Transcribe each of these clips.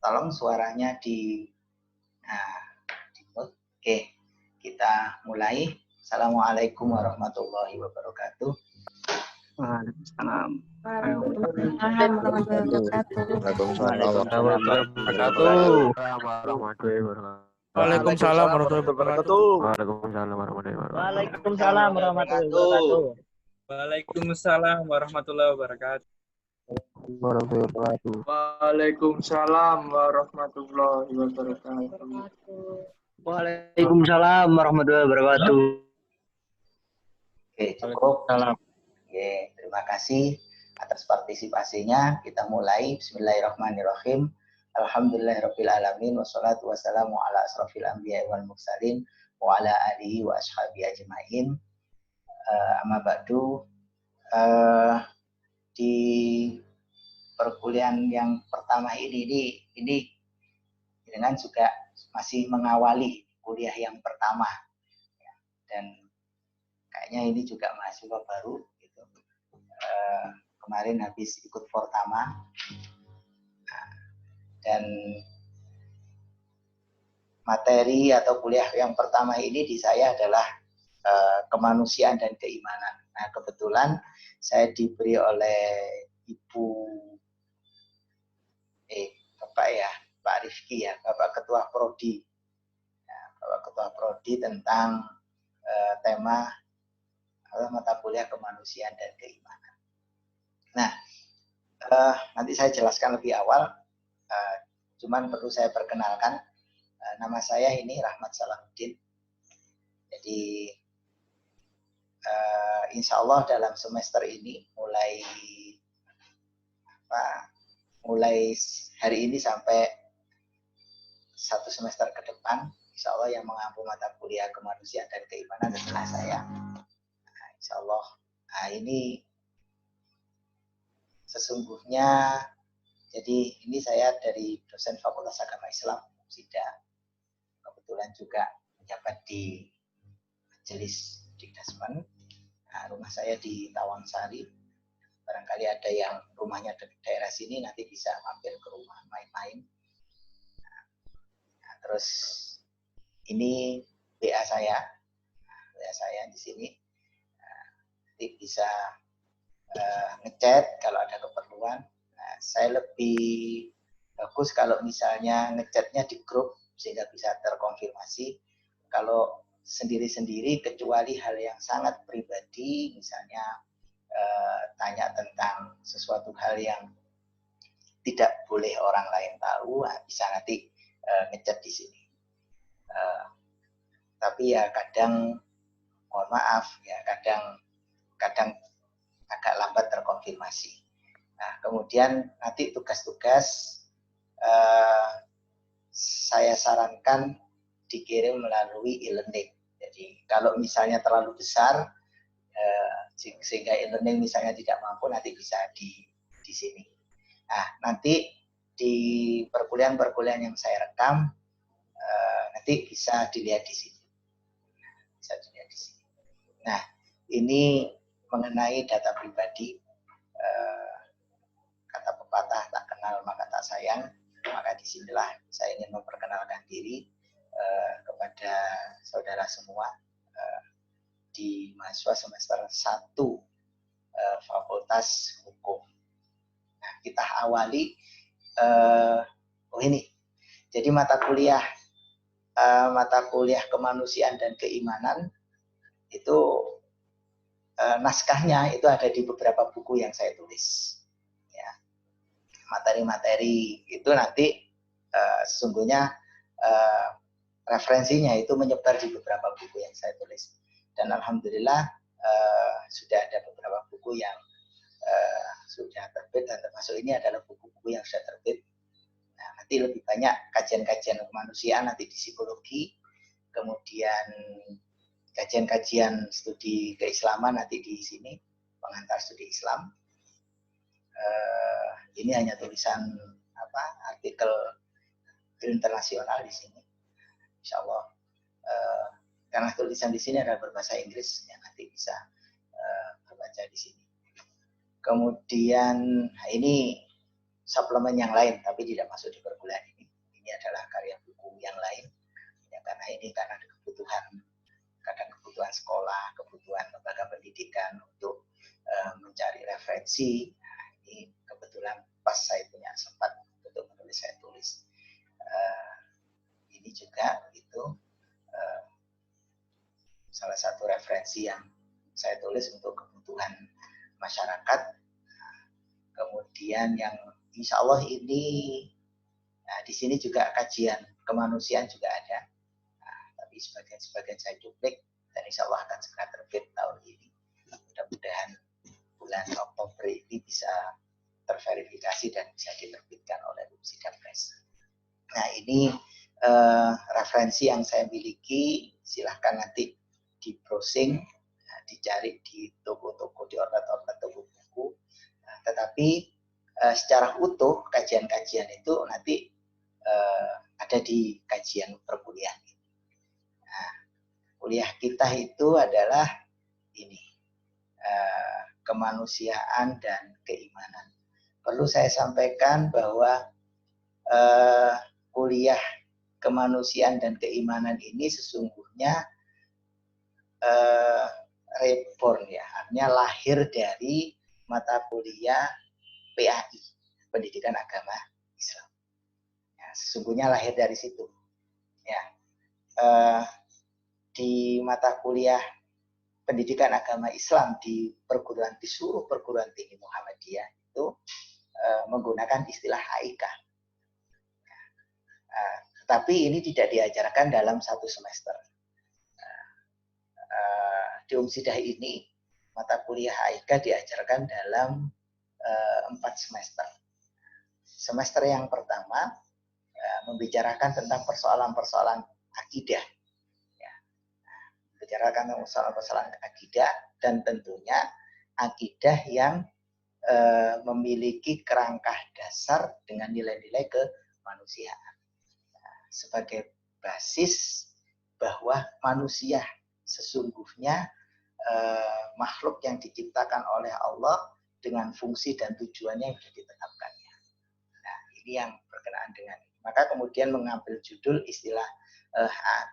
Tolong suaranya di mute. Oke, kita mulai. Assalamualaikum warahmatullahi wabarakatuh. Waalaikumsalam. Waalaikumsalam warahmatullahi wabarakatuh. Waalaikumsalam warahmatullahi wabarakatuh. Waalaikumsalam warahmatullahi wabarakatuh. Waalaikumsalam warahmatullahi wabarakatuh. Waalaikumsalam warahmatullahi wabarakatuh. Oke, cukup. Oke, terima kasih atas partisipasinya. Kita mulai. Bismillahirrahmanirrahim. Alhamdulillahirabbil alamin wassalatu wassalamu ala asrofil anbiya'i wal mursalin wa ala alihi wa ashabihi ajmain. Amma ba'du. Di perkuliahan yang pertama ini dengan juga masih mengawali kuliah yang pertama ya, dan kayaknya ini juga mahasiswa baru gitu. Kemarin habis ikut Fortama dan materi atau kuliah yang pertama ini di saya adalah kemanusiaan dan keimanan. Nah, kebetulan saya diberi oleh Pak Rifki ya, Bapak Ketua Prodi. Ya, Bapak Ketua Prodi tentang tema mata kuliah kemanusiaan dan keimanan. Nah, nanti saya jelaskan lebih awal. Cuman perlu saya perkenalkan. Nama saya ini Rahmat Salahuddin. Jadi insya Allah dalam semester ini mulai hari ini sampai satu semester ke depan, insya Allah yang mengampu mata kuliah kemanusiaan dan keimanan adalah saya. Nah, insya Allah, ini sesungguhnya, jadi ini saya dari dosen Fakultas Agama Islam, SIDA. Kebetulan juga menjabat di Majelis Dikdasmen. Nah, rumah saya di Tawangsari. Barangkali ada yang rumahnya di daerah sini nanti bisa mampir ke rumah main-main. Nah, terus ini WA saya di sini. Nanti bisa ngechat kalau ada keperluan. Nah, saya lebih bagus kalau misalnya ngechatnya di grup sehingga bisa terkonfirmasi. Kalau sendiri-sendiri kecuali hal yang sangat pribadi, misalnya tanya tentang sesuatu hal yang tidak boleh orang lain tahu, bisa nanti ngechat di sini. Tapi ya kadang, mohon maaf ya, kadang agak lambat terkonfirmasi. Nah, kemudian nanti tugas-tugas saya sarankan dikirim melalui e-learning. Jadi kalau misalnya terlalu besar sehingga e-learning misalnya tidak mampu, nanti bisa di sini. Nah, nanti di perkuliahan yang saya rekam nanti bisa dilihat di sini. Nah, ini mengenai data pribadi. Kata pepatah, tak kenal maka tak sayang. Maka disinilah saya ingin memperkenalkan diri kepada saudara semua di mahasiswa semester 1 Fakultas Hukum. Nah, kita awali ini. Jadi mata kuliah kemanusiaan dan keimanan itu naskahnya itu ada di beberapa buku yang saya tulis. Ya. Materi-materi itu nanti sesungguhnya referensinya itu menyebar di beberapa buku yang saya tulis. Dan alhamdulillah sudah ada beberapa buku yang sudah terbit, dan termasuk ini adalah buku-buku yang sudah terbit. Nah, nanti lebih banyak kajian-kajian kemanusiaan nanti di psikologi, kemudian kajian-kajian studi keislaman nanti di sini, pengantar studi Islam. Ini hanya tulisan artikel internasional di sini. Insya Allah, karena tulisan di sini adalah berbahasa Inggris, yang nanti bisa Kemudian ini suplemen yang lain, tapi tidak masuk di perkuliahan ini. Ini adalah karya buku yang lain. Ya, karena ada kebutuhan, kadang kebutuhan sekolah, kebutuhan lembaga pendidikan untuk mencari referensi. Nah, ini kebetulan pas saya punya sempat untuk menulis, saya tulis. Ini juga itu salah satu referensi yang saya tulis untuk kebutuhan masyarakat. Kemudian yang insya Allah ini, nah, di sini juga kajian kemanusiaan juga ada. Nah, tapi sebagian saya duplik dan insya Allah akan segera terbit tahun ini. Mudah-mudahan bulan Oktober ini bisa terverifikasi dan bisa diterbitkan oleh Umsida Press. Nah, ini referensi yang saya miliki, silahkan nanti di browsing, dicari di toko-toko, di outlet-outlet toko buku. Nah, tetapi secara utuh kajian-kajian itu nanti ada di kajian perkuliahan. Nah, kuliah kita itu adalah ini, kemanusiaan dan keimanan. Perlu saya sampaikan bahwa kuliah kemanusiaan dan keimanan ini sesungguhnya reborn, ya, artinya lahir dari mata kuliah PAI, Pendidikan Agama Islam. Ya, sesungguhnya lahir dari situ. Ya, di mata kuliah Pendidikan Agama Islam di seluruh perguruan tinggi Muhammadiyah itu menggunakan istilah AIK. Tetapi ini tidak diajarkan dalam satu semester. Di Umsidah ini mata kuliah AIK diajarkan dalam 4 semester. Semester yang pertama membicarakan tentang persoalan-persoalan akidah, ya. Membicarakan tentang persoalan-persoalan akidah dan tentunya akidah yang memiliki kerangka dasar dengan nilai-nilai kemanusiaan sebagai basis bahwa manusia sesungguhnya makhluk yang diciptakan oleh Allah dengan fungsi dan tujuannya yang sudah ditetapkannya. Nah, ini yang berkenaan dengan ini. Maka kemudian mengambil judul istilah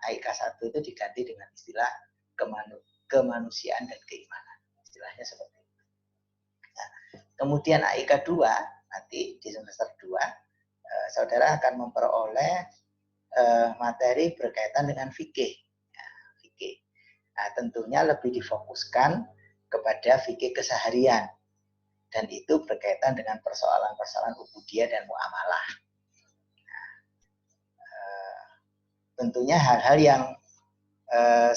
AIK 1 itu diganti dengan istilah kemanusiaan dan keimanan. Istilahnya seperti itu. Nah, kemudian AIK 2 nanti di semester 2 saudara akan memperoleh materi berkaitan dengan fikih. Nah, tentunya lebih difokuskan kepada fikih keseharian dan itu berkaitan dengan persoalan-persoalan ubudiyah dan muamalah. Nah, tentunya hal-hal yang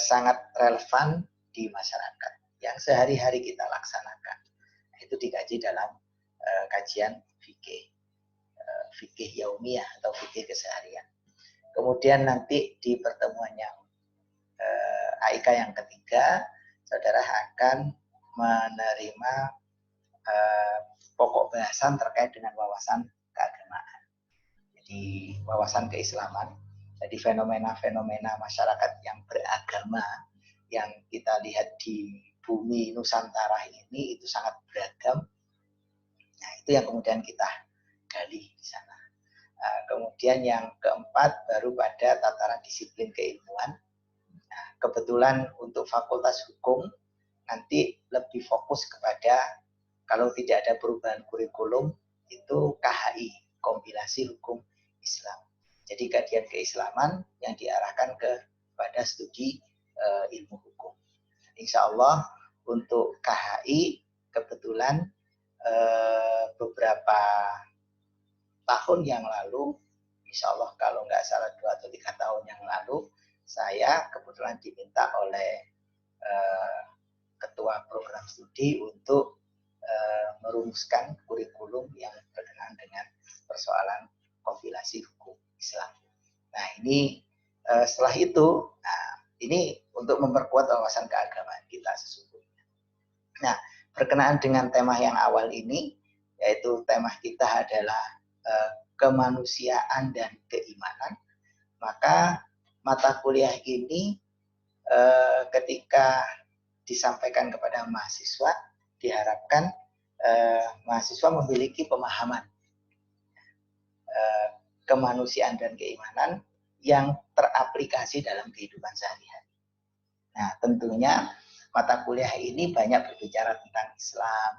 sangat relevan di masyarakat yang sehari-hari kita laksanakan. Nah, itu dikaji dalam kajian fikih yaumiyah atau fikih keseharian. Kemudian nanti di pertemuan yang AIK yang ketiga, saudara akan menerima pokok bahasan terkait dengan wawasan keagamaan. Jadi wawasan keislaman. Jadi fenomena-fenomena masyarakat yang beragama yang kita lihat di bumi Nusantara ini itu sangat beragam. Nah, itu yang kemudian kita gali di sana. Kemudian yang keempat baru pada tataran disiplin keilmuan. Nah, kebetulan untuk Fakultas Hukum nanti lebih fokus kepada, kalau tidak ada perubahan kurikulum, itu KHI, Kompilasi Hukum Islam. Jadi kajian keislaman yang diarahkan kepada studi ilmu hukum. Insya Allah untuk KHI kebetulan beberapa tahun yang lalu, insya Allah kalau nggak salah 2 atau 3 tahun yang lalu, saya kebetulan diminta oleh ketua program studi untuk merumuskan kurikulum yang berkenaan dengan persoalan kompilasi hukum Islam. Nah, ini setelah itu, nah, ini untuk memperkuat wawasan keagamaan kita sesungguhnya. Nah, berkenaan dengan tema yang awal ini, yaitu tema kita adalah kemanusiaan dan keimanan, maka mata kuliah ini ketika disampaikan kepada mahasiswa diharapkan mahasiswa memiliki pemahaman kemanusiaan dan keimanan yang teraplikasi dalam kehidupan sehari-hari. Nah, tentunya mata kuliah ini banyak berbicara tentang Islam,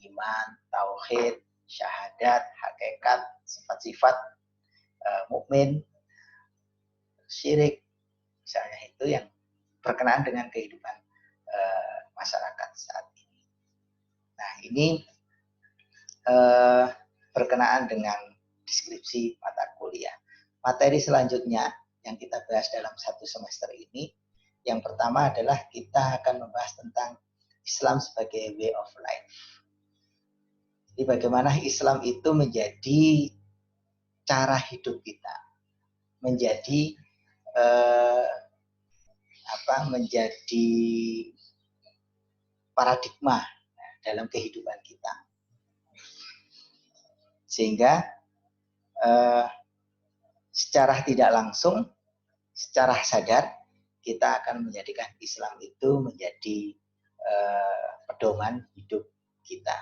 iman, tauhid, syahadat, hakikat, sifat-sifat mukmin, syirik, misalnya itu yang berkenaan dengan kehidupan masyarakat saat ini. Nah, ini berkenaan dengan deskripsi mata kuliah. Materi selanjutnya yang kita bahas dalam satu semester ini, yang pertama adalah kita akan membahas tentang Islam sebagai way of life. Jadi bagaimana Islam itu menjadi cara hidup kita, menjadi menjadi paradigma dalam kehidupan kita, sehingga secara tidak langsung, secara sadar kita akan menjadikan Islam itu menjadi pedoman hidup kita.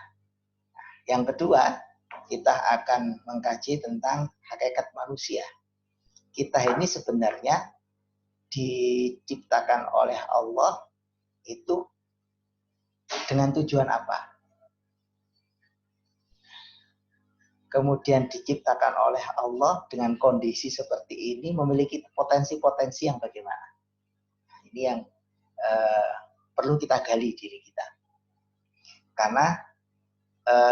Yang kedua, kita akan mengkaji tentang hakikat manusia. Kita ini sebenarnya diciptakan oleh Allah itu dengan tujuan apa? Kemudian diciptakan oleh Allah dengan kondisi seperti ini memiliki potensi-potensi yang bagaimana? Ini yang perlu kita gali diri kita. Karena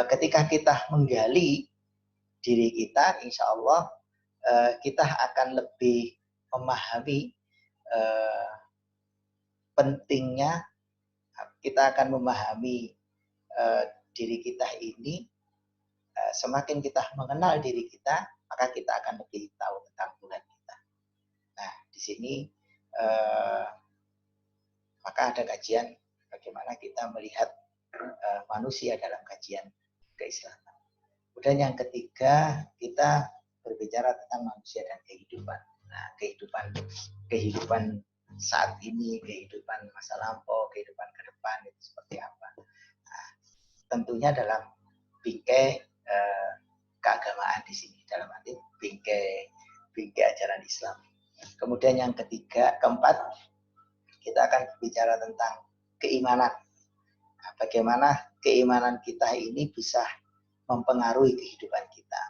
ketika kita menggali diri kita, insya Allah kita akan lebih memahami pentingnya, kita akan memahami diri kita ini. Semakin kita mengenal diri kita, maka kita akan lebih tahu tentang Tuhan kita. Nah, di sini maka ada kajian bagaimana kita melihat manusia dalam kajian keislaman. Kemudian yang ketiga, kita berbicara tentang manusia dan kehidupan. Nah, kehidupan saat ini, kehidupan masa lampau, kehidupan ke depan itu seperti apa. Nah, tentunya dalam bingkai keagamaan di sini, dalam arti bingkai ajaran Islam. Kemudian yang keempat, kita akan berbicara tentang keimanan. Nah, bagaimana keimanan kita ini bisa mempengaruhi kehidupan kita.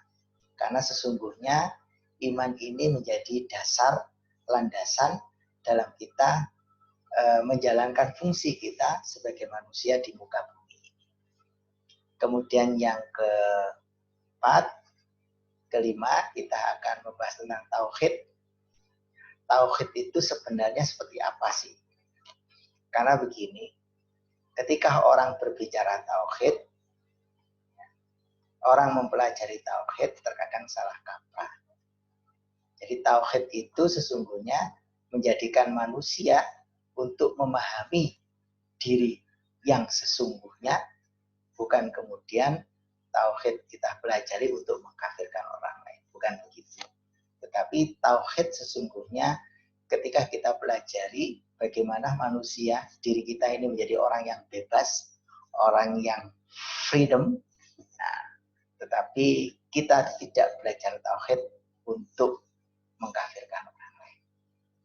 Karena sesungguhnya iman ini menjadi dasar, landasan dalam kita menjalankan fungsi kita sebagai manusia di muka bumi ini. Kemudian yang kelima, kita akan membahas tentang tauhid. Tauhid itu sebenarnya seperti apa sih? Karena begini, ketika orang berbicara tauhid, orang mempelajari tauhid terkadang salah kaprah. Jadi tauhid itu sesungguhnya menjadikan manusia untuk memahami diri yang sesungguhnya, bukan kemudian tauhid kita pelajari untuk mengkafirkan orang lain, bukan begitu. Tetapi tauhid sesungguhnya ketika kita pelajari bagaimana manusia, diri kita ini menjadi orang yang bebas, orang yang freedom. Nah, tetapi kita tidak belajar tauhid untuk mengkafirkan orang lain.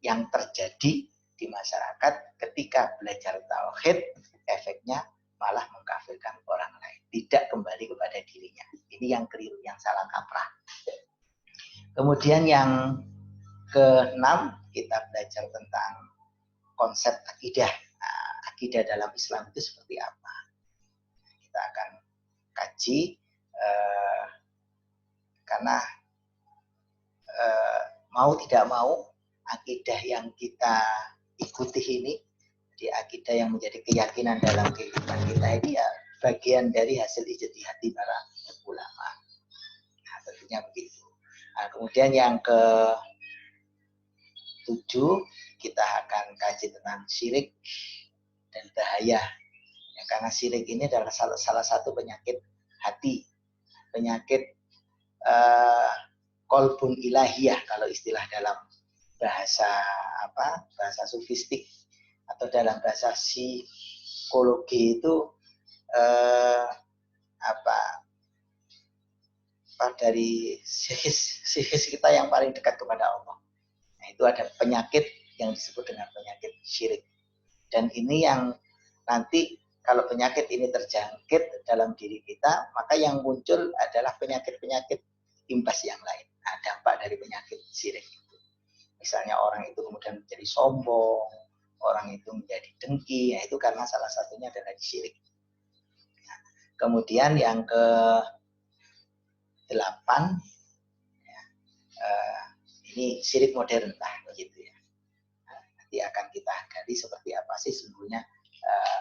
Yang terjadi di masyarakat ketika belajar tauhid, efeknya malah mengkafirkan orang lain, tidak kembali kepada dirinya. Ini yang keliru, yang salah kaprah. Kemudian yang keenam, kita belajar tentang konsep akidah. Nah, akidah dalam Islam itu seperti apa? Kita akan kaji, karena mau tidak mau akidah yang kita ikuti ini, di akidah yang menjadi keyakinan dalam kehidupan kita ini ya bagian dari hasil ijtihad para ulama. Nah, tentunya begitu. Nah, kemudian yang ke-7, kita akan kaji tentang syirik dan bahaya. Ya, karena syirik ini adalah salah satu penyakit hati, penyakit kolbun ilahiyah kalau istilah dalam bahasa sufistik atau dalam bahasa psikologi itu dari psikis kita yang paling dekat kepada Allah. Nah, itu ada penyakit yang disebut dengan penyakit syirik. Dan ini yang nanti kalau penyakit ini terjangkit dalam diri kita, maka yang muncul adalah penyakit-penyakit imbas yang lain. Nah, dampak dari penyakit syirik itu. Misalnya orang itu kemudian menjadi sombong, orang itu menjadi dengki, ya itu karena salah satunya adalah syirik. Nah, kemudian yang ke-8, ya, ini syirik modern lah begitu ya. Nah, nanti akan kita gali seperti apa sih sesungguhnya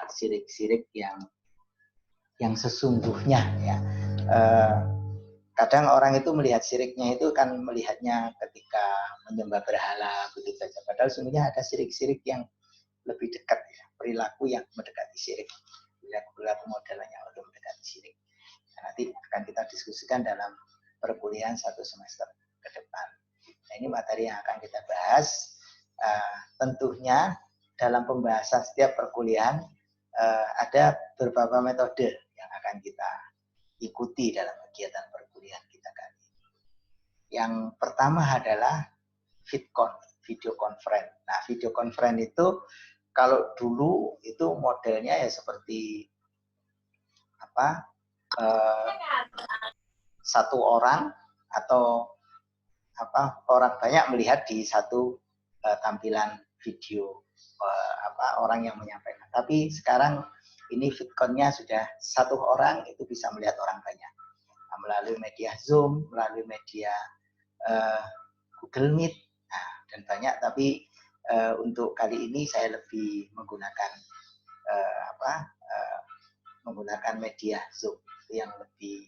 syirik-syirik yang sesungguhnya ya. Kadang orang itu melihat syiriknya itu kan melihatnya ketika menyembah berhala begitu saja. Padahal sesungguhnya ada syirik-syirik yang lebih dekat ya, perilaku yang mendekati syirik, perilaku modelnya untuk mendekati syirik. Nah, nanti akan kita diskusikan dalam perkuliahan 1 semester ke depan. Nah, ini materi yang akan kita bahas. Tentunya dalam pembahasan setiap perkuliahan ada beberapa metode yang akan kita ikuti dalam kegiatan perkuliahan kita kali ini. Yang pertama adalah VidCon, video conference. Nah, video conference itu kalau dulu itu modelnya ya seperti satu orang atau orang banyak melihat di satu tampilan video orang yang menyampaikan. Tapi sekarang ini VidCon-nya sudah satu orang itu bisa melihat orang banyak. Nah, melalui media Zoom, melalui media Google Meet, nah, dan banyak. Tapi untuk kali ini saya lebih menggunakan menggunakan media Zoom yang lebih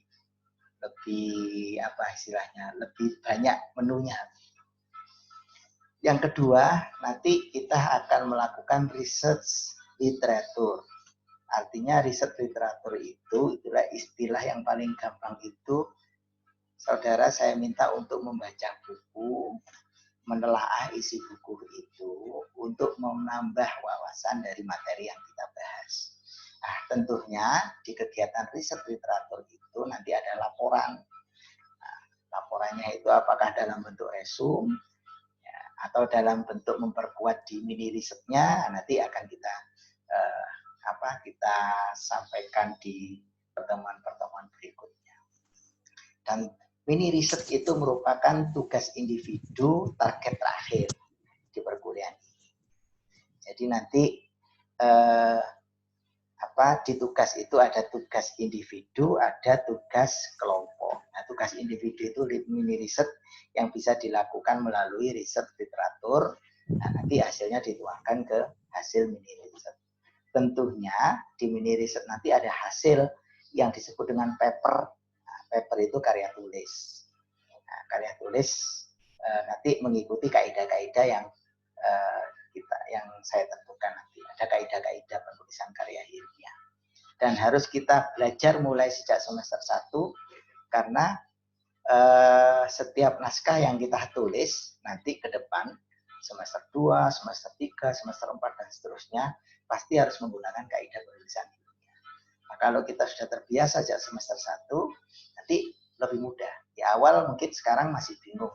lebih banyak menunya. Yang kedua, nanti kita akan melakukan research literatur. Artinya riset literatur itu, itulah istilah yang paling gampang itu, saudara saya minta untuk membaca buku, menelaah isi buku itu, untuk menambah wawasan dari materi yang kita bahas. Nah, tentunya di kegiatan riset literatur itu nanti ada laporan. Nah, laporannya itu apakah dalam bentuk resume, ya, atau dalam bentuk memperkuat di mini risetnya, nanti akan kita sampaikan di pertemuan-pertemuan berikutnya. Dan mini riset itu merupakan tugas individu target terakhir di perkuliahan ini. Jadi nanti di tugas itu ada tugas individu, ada tugas kelompok. Nah, tugas individu itu mini riset yang bisa dilakukan melalui riset literatur. Nah, nanti hasilnya dituangkan ke hasil mini riset. Tentunya di mini riset nanti ada hasil yang disebut dengan paper. Nah, paper itu karya tulis. Nah, karya tulis nanti mengikuti kaidah-kaidah yang saya tentukan nanti. Ada kaidah-kaidah penulisan karya ilmiah. Dan harus kita belajar mulai sejak semester 1 karena setiap naskah yang kita tulis nanti ke depan semester 2, semester 3, semester 4 dan seterusnya pasti harus menggunakan kaidah penulisan ilmiah. Nah, kalau kita sudah terbiasa sejak semester 1, nanti lebih mudah. Di awal mungkin sekarang masih bingung.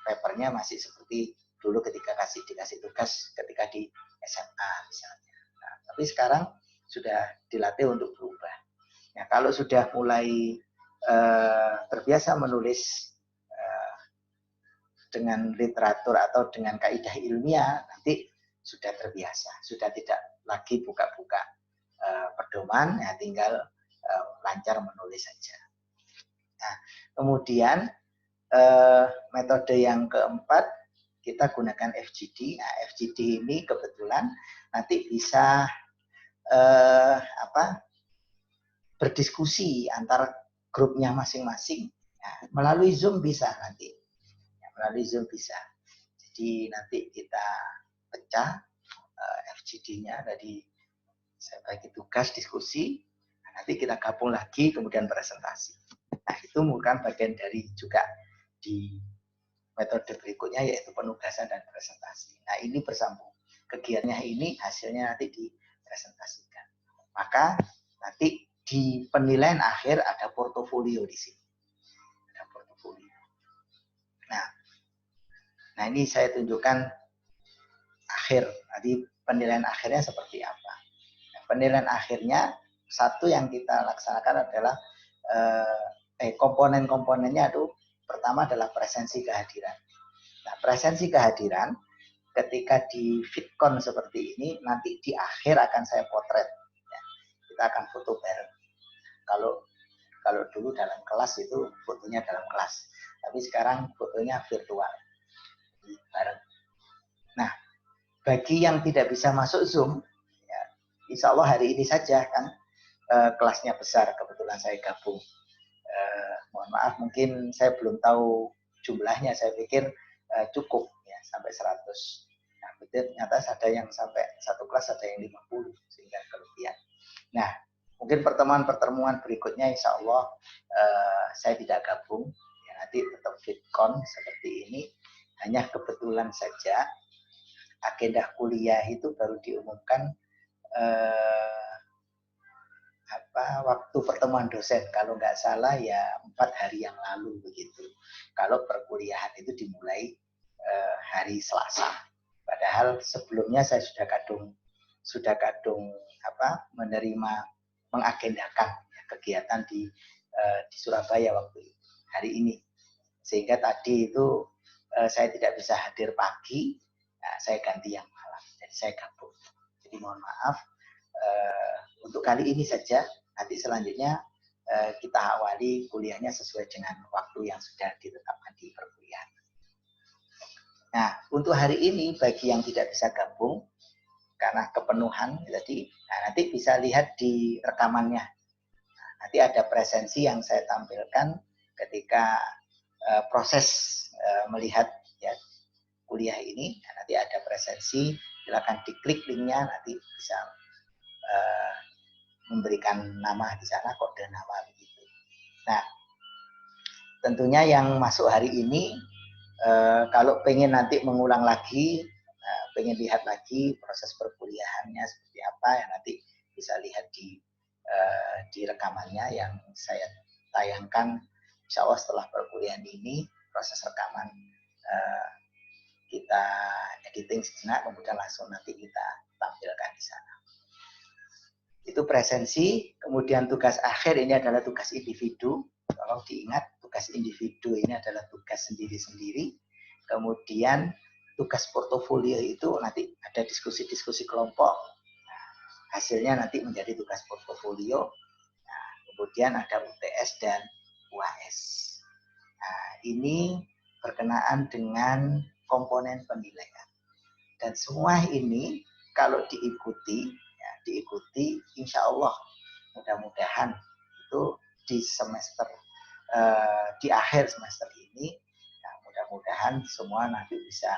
Papernya masih seperti dulu ketika dikasih tugas ketika di SMA misalnya. Nah, tapi sekarang sudah dilatih untuk berubah. Nah, kalau sudah mulai terbiasa menulis dengan literatur atau dengan kaidah ilmiah, nanti sudah terbiasa, sudah tidak lagi buka-buka pedoman, ya tinggal lancar menulis saja. Nah, kemudian metode yang keempat kita gunakan FGD. Nah, FGD ini kebetulan nanti bisa berdiskusi antar grupnya masing-masing. Nah, melalui Zoom bisa nanti. Melalui Zoom bisa. Jadi nanti kita pecah FGD-nya, jadi saya bagi tugas diskusi, nanti kita gabung lagi kemudian presentasi. Nah, itu bukan bagian dari juga di metode berikutnya yaitu penugasan dan presentasi. Nah, ini bersambung. Kegiatannya ini hasilnya nanti dipresentasikan. Maka nanti di penilaian akhir ada portofolio di sini. Nah, ini saya tunjukkan akhir. Nanti penilaian akhirnya seperti apa. Nah, penilaian akhirnya satu yang kita laksanakan adalah komponen-komponennya itu pertama adalah presensi kehadiran. Nah, presensi kehadiran ketika di Fitcon seperti ini nanti di akhir akan saya potret. Ya, kita akan foto bareng. Kalau dulu dalam kelas itu fotonya dalam kelas, tapi sekarang fotonya virtual bareng. Nah, bagi yang tidak bisa masuk Zoom, ya, insya Allah hari ini saja kan kelasnya besar, kebetulan saya gabung. Mohon maaf, mungkin saya belum tahu jumlahnya, saya pikir cukup ya sampai 100. Nah, betul ternyata ada yang sampai satu kelas ada yang 50 sehingga kelebihan. Nah, mungkin pertemuan-pertemuan berikutnya insya Allah saya tidak gabung, ya, nanti tetap Fitcon seperti ini. Hanya kebetulan saja agenda kuliah itu baru diumumkan waktu pertemuan dosen, kalau nggak salah ya 4 hari yang lalu begitu. Kalau perkuliahan itu dimulai hari Selasa. Padahal sebelumnya saya sudah kadung menerima mengagendakan kegiatan di Surabaya waktu itu, hari ini. Sehingga tadi itu saya tidak bisa hadir pagi, saya ganti yang malam. Jadi saya gabung. Jadi mohon maaf. Untuk kali ini saja, nanti selanjutnya kita awali kuliahnya sesuai dengan waktu yang sudah ditetapkan di perkuliahan. Nah, untuk hari ini bagi yang tidak bisa gabung karena kepenuhan, jadi nanti bisa lihat di rekamannya. Nah, nanti ada presensi yang saya tampilkan ketika proses melihat ya kuliah ini. Nah, nanti ada presensi, silakan diklik linknya, nanti bisa memberikan nama di sana, kode nama begitu. Nah, tentunya yang masuk hari ini kalau pengen nanti mengulang lagi, pengen lihat lagi proses perkuliahannya seperti apa, ya nanti bisa lihat di rekamannya yang saya tayangkan. Insya Allah setelah perkuliahan ini proses rekaman kita editing sejenak, kemudian langsung nanti kita tampilkan di sana. Itu presensi, kemudian tugas akhir ini adalah tugas individu. Tolong diingat, tugas individu ini adalah tugas sendiri-sendiri. Kemudian tugas portofolio itu nanti ada diskusi-diskusi kelompok. Nah, hasilnya nanti menjadi tugas portofolio. Nah, kemudian ada UTS dan UAS. Nah, ini berkenaan dengan komponen penilaian. Dan semua ini kalau diikuti insya Allah mudah-mudahan itu di semester di akhir semester ini ya, mudah-mudahan semua nanti bisa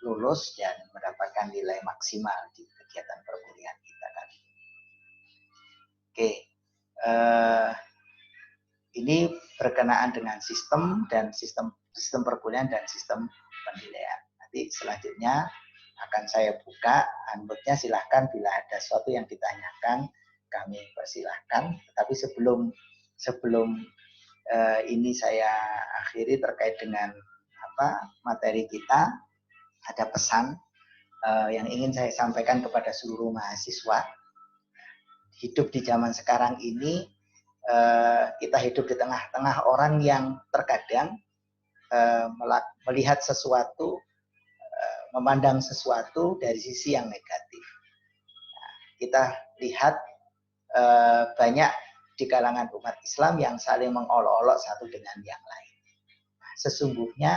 lulus dan mendapatkan nilai maksimal di kegiatan perkuliahan kita kali ini. Oke, ini berkenaan dengan sistem perkuliahan dan sistem penilaian. Nanti selanjutnya akan saya buka unmute-nya, silahkan bila ada sesuatu yang ditanyakan kami persilahkan. Tetapi sebelum ini saya akhiri terkait dengan materi kita, ada pesan yang ingin saya sampaikan kepada seluruh mahasiswa. Hidup di zaman sekarang ini kita hidup di tengah-tengah orang yang terkadang melihat sesuatu, memandang sesuatu dari sisi yang negatif. Nah, kita lihat banyak di kalangan umat Islam yang saling mengolok-olok satu dengan yang lain. Nah, sesungguhnya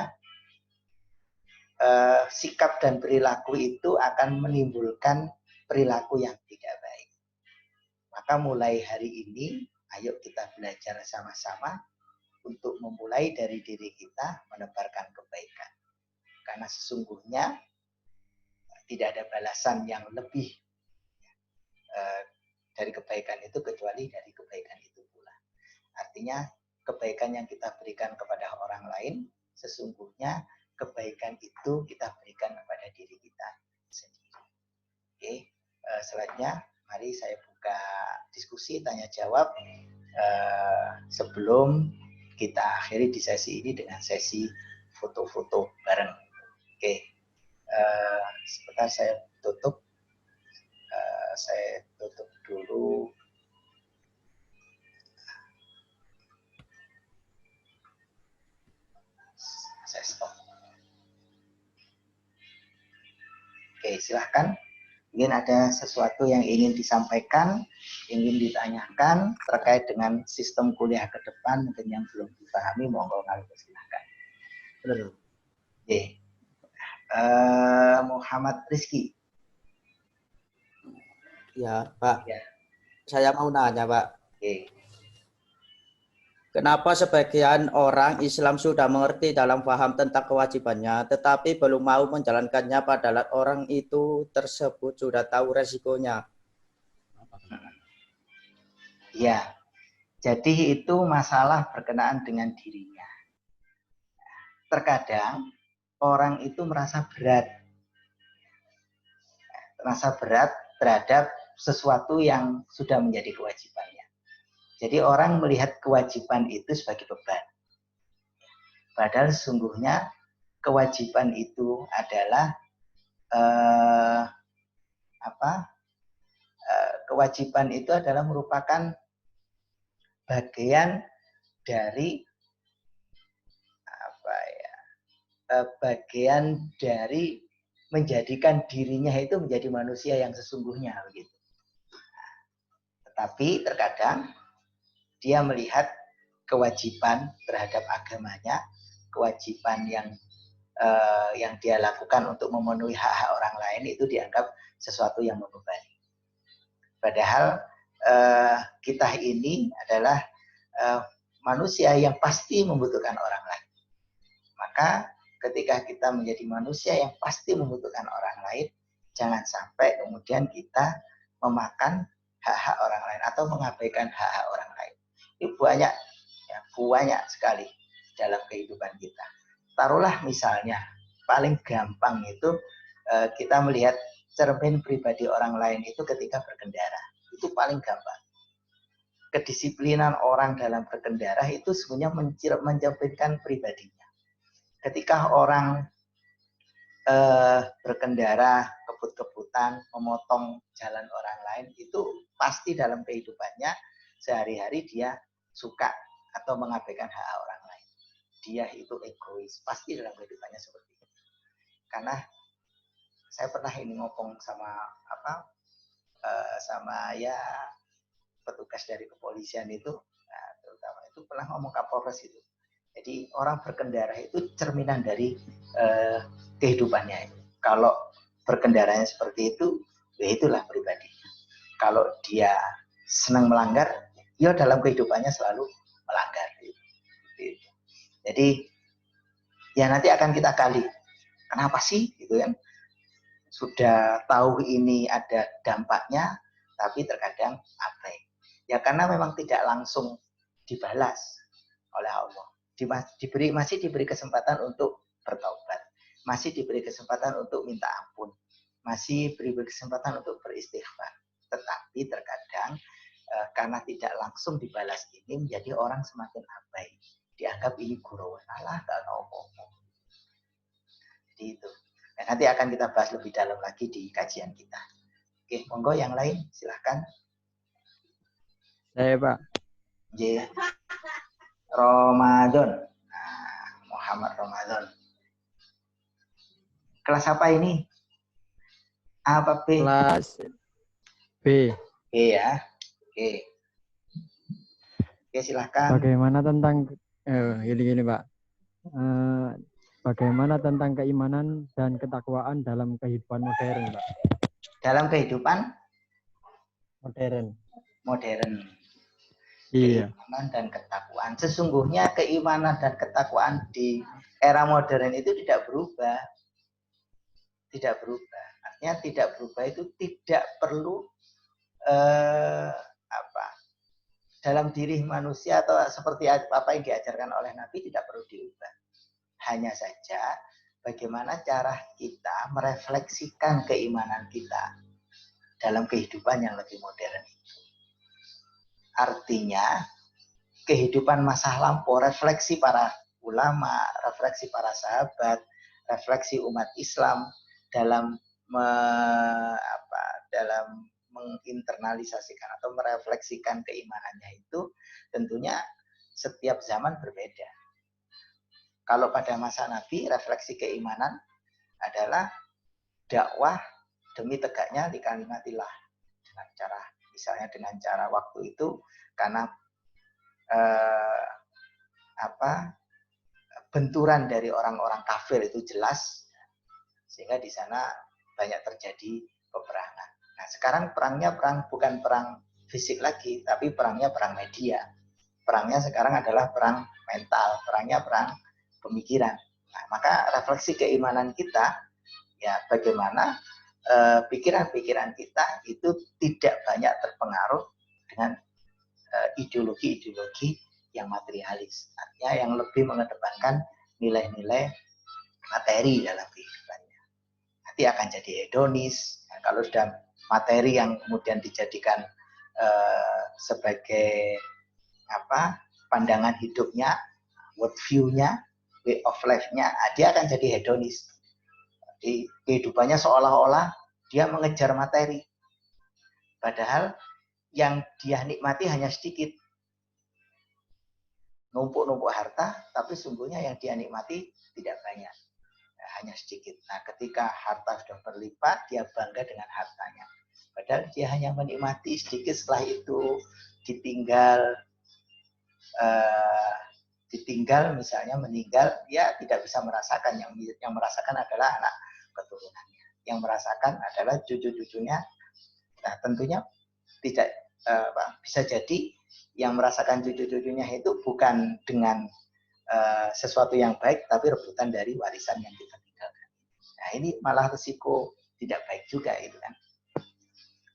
sikap dan perilaku itu akan menimbulkan perilaku yang tidak baik. Maka mulai hari ini, ayo kita belajar sama-sama untuk memulai dari diri kita menebarkan kebaikan. Karena sesungguhnya tidak ada balasan yang lebih dari kebaikan itu kecuali dari kebaikan itu pula. Artinya kebaikan yang kita berikan kepada orang lain, sesungguhnya kebaikan itu kita berikan kepada diri kita sendiri. Oke, selanjutnya mari saya buka diskusi tanya jawab sebelum kita akhiri di sesi ini dengan sesi foto-foto bareng. Oke, sebentar saya tutup. Saya tutup dulu. Saya stop. Oke, silahkan. Mungkin ada sesuatu yang ingin disampaikan, ingin ditanyakan terkait dengan sistem kuliah ke depan, mungkin yang belum dipahami, monggo silahkan. Oke. Muhammad Rizky. Ya, Pak. Ya. Saya mau nanya, Pak. Oke. Kenapa sebagian orang Islam sudah mengerti dalam paham tentang kewajibannya, tetapi belum mau menjalankannya padahal orang itu tersebut sudah tahu resikonya? Ya, jadi itu masalah berkenaan dengan dirinya. Terkadang orang itu merasa berat terhadap sesuatu yang sudah menjadi kewajibannya. Jadi orang melihat kewajiban itu sebagai beban. Padahal sesungguhnya kewajiban itu adalah kewajiban itu adalah merupakan bagian dari bagian dari menjadikan dirinya itu menjadi manusia yang sesungguhnya begitu. Tetapi terkadang dia melihat kewajiban terhadap agamanya, kewajiban yang dia lakukan untuk memenuhi hak-hak orang lain itu dianggap sesuatu yang membebani. Padahal kita ini adalah manusia yang pasti membutuhkan orang lain. Maka ketika kita menjadi manusia yang pasti membutuhkan orang lain, jangan sampai kemudian kita memakan hak-hak orang lain atau mengabaikan hak-hak orang lain. Ini banyak, ya, banyak sekali dalam kehidupan kita. Taruhlah misalnya, paling gampang itu kita melihat cermin pribadi orang lain itu ketika berkendara. Itu paling gampang. Kedisiplinan orang dalam berkendara itu sebenarnya mencerminkan pribadinya. Ketika orang berkendara kebut-kebutan, memotong jalan orang lain, itu pasti dalam kehidupannya sehari-hari dia suka atau mengabaikan hak orang lain. Dia itu egois, pasti dalam kehidupannya seperti itu. Karena saya pernah ini ngomong sama ya petugas dari kepolisian itu, nah, terutama itu pernah ngomong Kapolres itu. Jadi orang berkendara itu cerminan dari kehidupannya. Kalau berkendaranya seperti itu, ya itulah pribadinya. Kalau dia senang melanggar, ya dalam kehidupannya selalu melanggar. Gitu. Jadi ya nanti akan kita gali. Kenapa sih? Gitu kan? Sudah tahu ini ada dampaknya, tapi terkadang abai. Ya karena memang tidak langsung dibalas oleh Allah. Masih diberi kesempatan untuk bertaubat, masih diberi kesempatan untuk minta ampun, masih diberi kesempatan untuk beristighfar. Tetapi terkadang karena tidak langsung dibalas ini menjadi orang semakin abai, dianggap ini guru salah gak ngomong. Jadi itu. Nah, nanti akan kita bahas lebih dalam lagi di kajian kita. Oke, monggo yang lain silahkan. Saya Pak. J. Ramadan. Nah, Muhammad Ramadan. Kelas apa ini? A apa B? Kelas B. B ya. Oke. Oke, silahkan. Bagaimana tentang gini Pak. Bagaimana tentang keimanan dan ketakwaan dalam kehidupan modern, Pak? Dalam kehidupan modern. Iya. Keimanan dan ketakwaan. Sesungguhnya keimanan dan ketakwaan di era modern itu tidak berubah. Tidak berubah. Artinya tidak berubah itu tidak perlu dalam diri manusia atau seperti apa yang diajarkan oleh Nabi tidak perlu diubah. Hanya saja bagaimana cara kita merefleksikan keimanan kita dalam kehidupan yang lebih modern itu. Artinya kehidupan masa lampau, refleksi para ulama, refleksi para sahabat, refleksi umat Islam dalam dalam menginternalisasikan atau merefleksikan keimanannya itu tentunya setiap zaman berbeda. Kalau pada masa Nabi, refleksi keimanan adalah dakwah demi tegaknya di kalimatillah dengan cara, misalnya dengan cara waktu itu karena benturan dari orang-orang kafir itu jelas, sehingga di sana banyak terjadi peperangan. Nah, sekarang perangnya bukan perang fisik lagi, tapi perangnya perang media. Perangnya sekarang adalah perang mental, perangnya perang pemikiran. Nah, maka refleksi keimanan kita, ya bagaimana pikiran-pikiran kita itu tidak banyak terpengaruh dengan ideologi-ideologi yang materialis, artinya yang lebih mengedepankan nilai-nilai materi dalam kehidupannya. Nanti akan jadi hedonis. Nah, kalau sudah materi yang kemudian dijadikan sebagai pandangan hidupnya, world view-nya, way of life-nya, dia akan jadi hedonis. Jadi kehidupannya seolah-olah dia mengejar materi, padahal yang dia nikmati hanya sedikit. Numpuk-numpuk harta, tapi sungguhnya yang dia nikmati tidak banyak, hanya sedikit. Nah, ketika harta sudah berlipat, dia bangga dengan hartanya. Padahal dia hanya menikmati sedikit, setelah itu ditinggal misalnya meninggal, dia tidak bisa merasakan. Yang merasakan adalah anak keturunannya. Yang merasakan adalah cucu-cucunya. Nah, tentunya tidak bisa jadi yang merasakan cucu-cucunya itu bukan dengan sesuatu yang baik, tapi rebutan dari warisan yang kita tinggalkan. Nah, ini malah risiko tidak baik juga itu kan.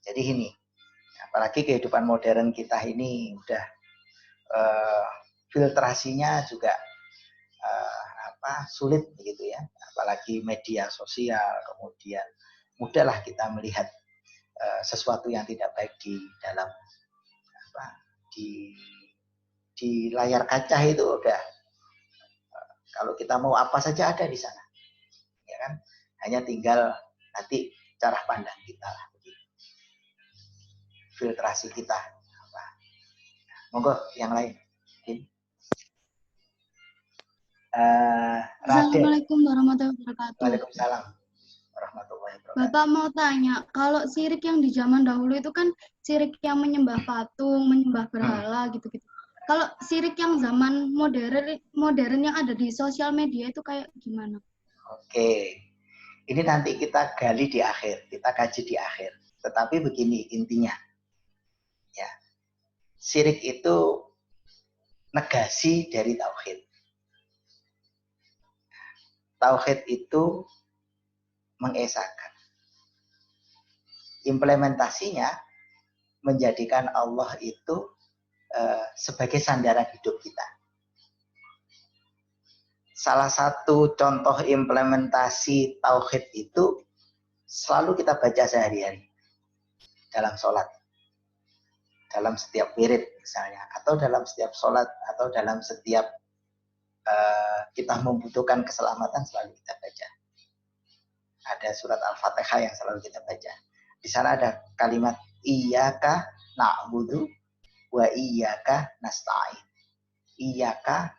Jadi ini, apalagi kehidupan modern kita ini udah filtrasinya juga sulit begitu ya, apalagi media sosial, kemudian mudahlah kita melihat sesuatu yang tidak baik di dalam di layar kaca itu udah, kalau kita mau apa saja ada di sana, ya kan? Hanya tinggal nanti cara pandang kita lah, begitu. Filtrasi kita. Monggo yang lain. Assalamualaikum warahmatullahi wabarakatuh. Waalaikumsalam warahmatullahi wabarakatuh. Bapak mau tanya, kalau syirik yang di zaman dahulu itu kan syirik yang menyembah patung, menyembah berhala gitu-gitu. Kalau syirik yang zaman modern yang ada di sosial media itu kayak gimana? Oke, ini nanti kita gali di akhir, kita kaji di akhir. Tetapi begini intinya, ya, syirik itu negasi dari tauhid. Tauhid itu mengesahkan. Implementasinya menjadikan Allah itu sebagai sandaran hidup kita. Salah satu contoh implementasi tauhid itu selalu kita baca sehari-hari dalam sholat, dalam setiap wirid misalnya, atau dalam setiap sholat, atau dalam setiap kita membutuhkan keselamatan selalu kita baca. Ada surat Al-Fatihah yang selalu kita baca. Di sana ada kalimat iyyaka na'budu wa iyyaka nasta'in. Iyyaka,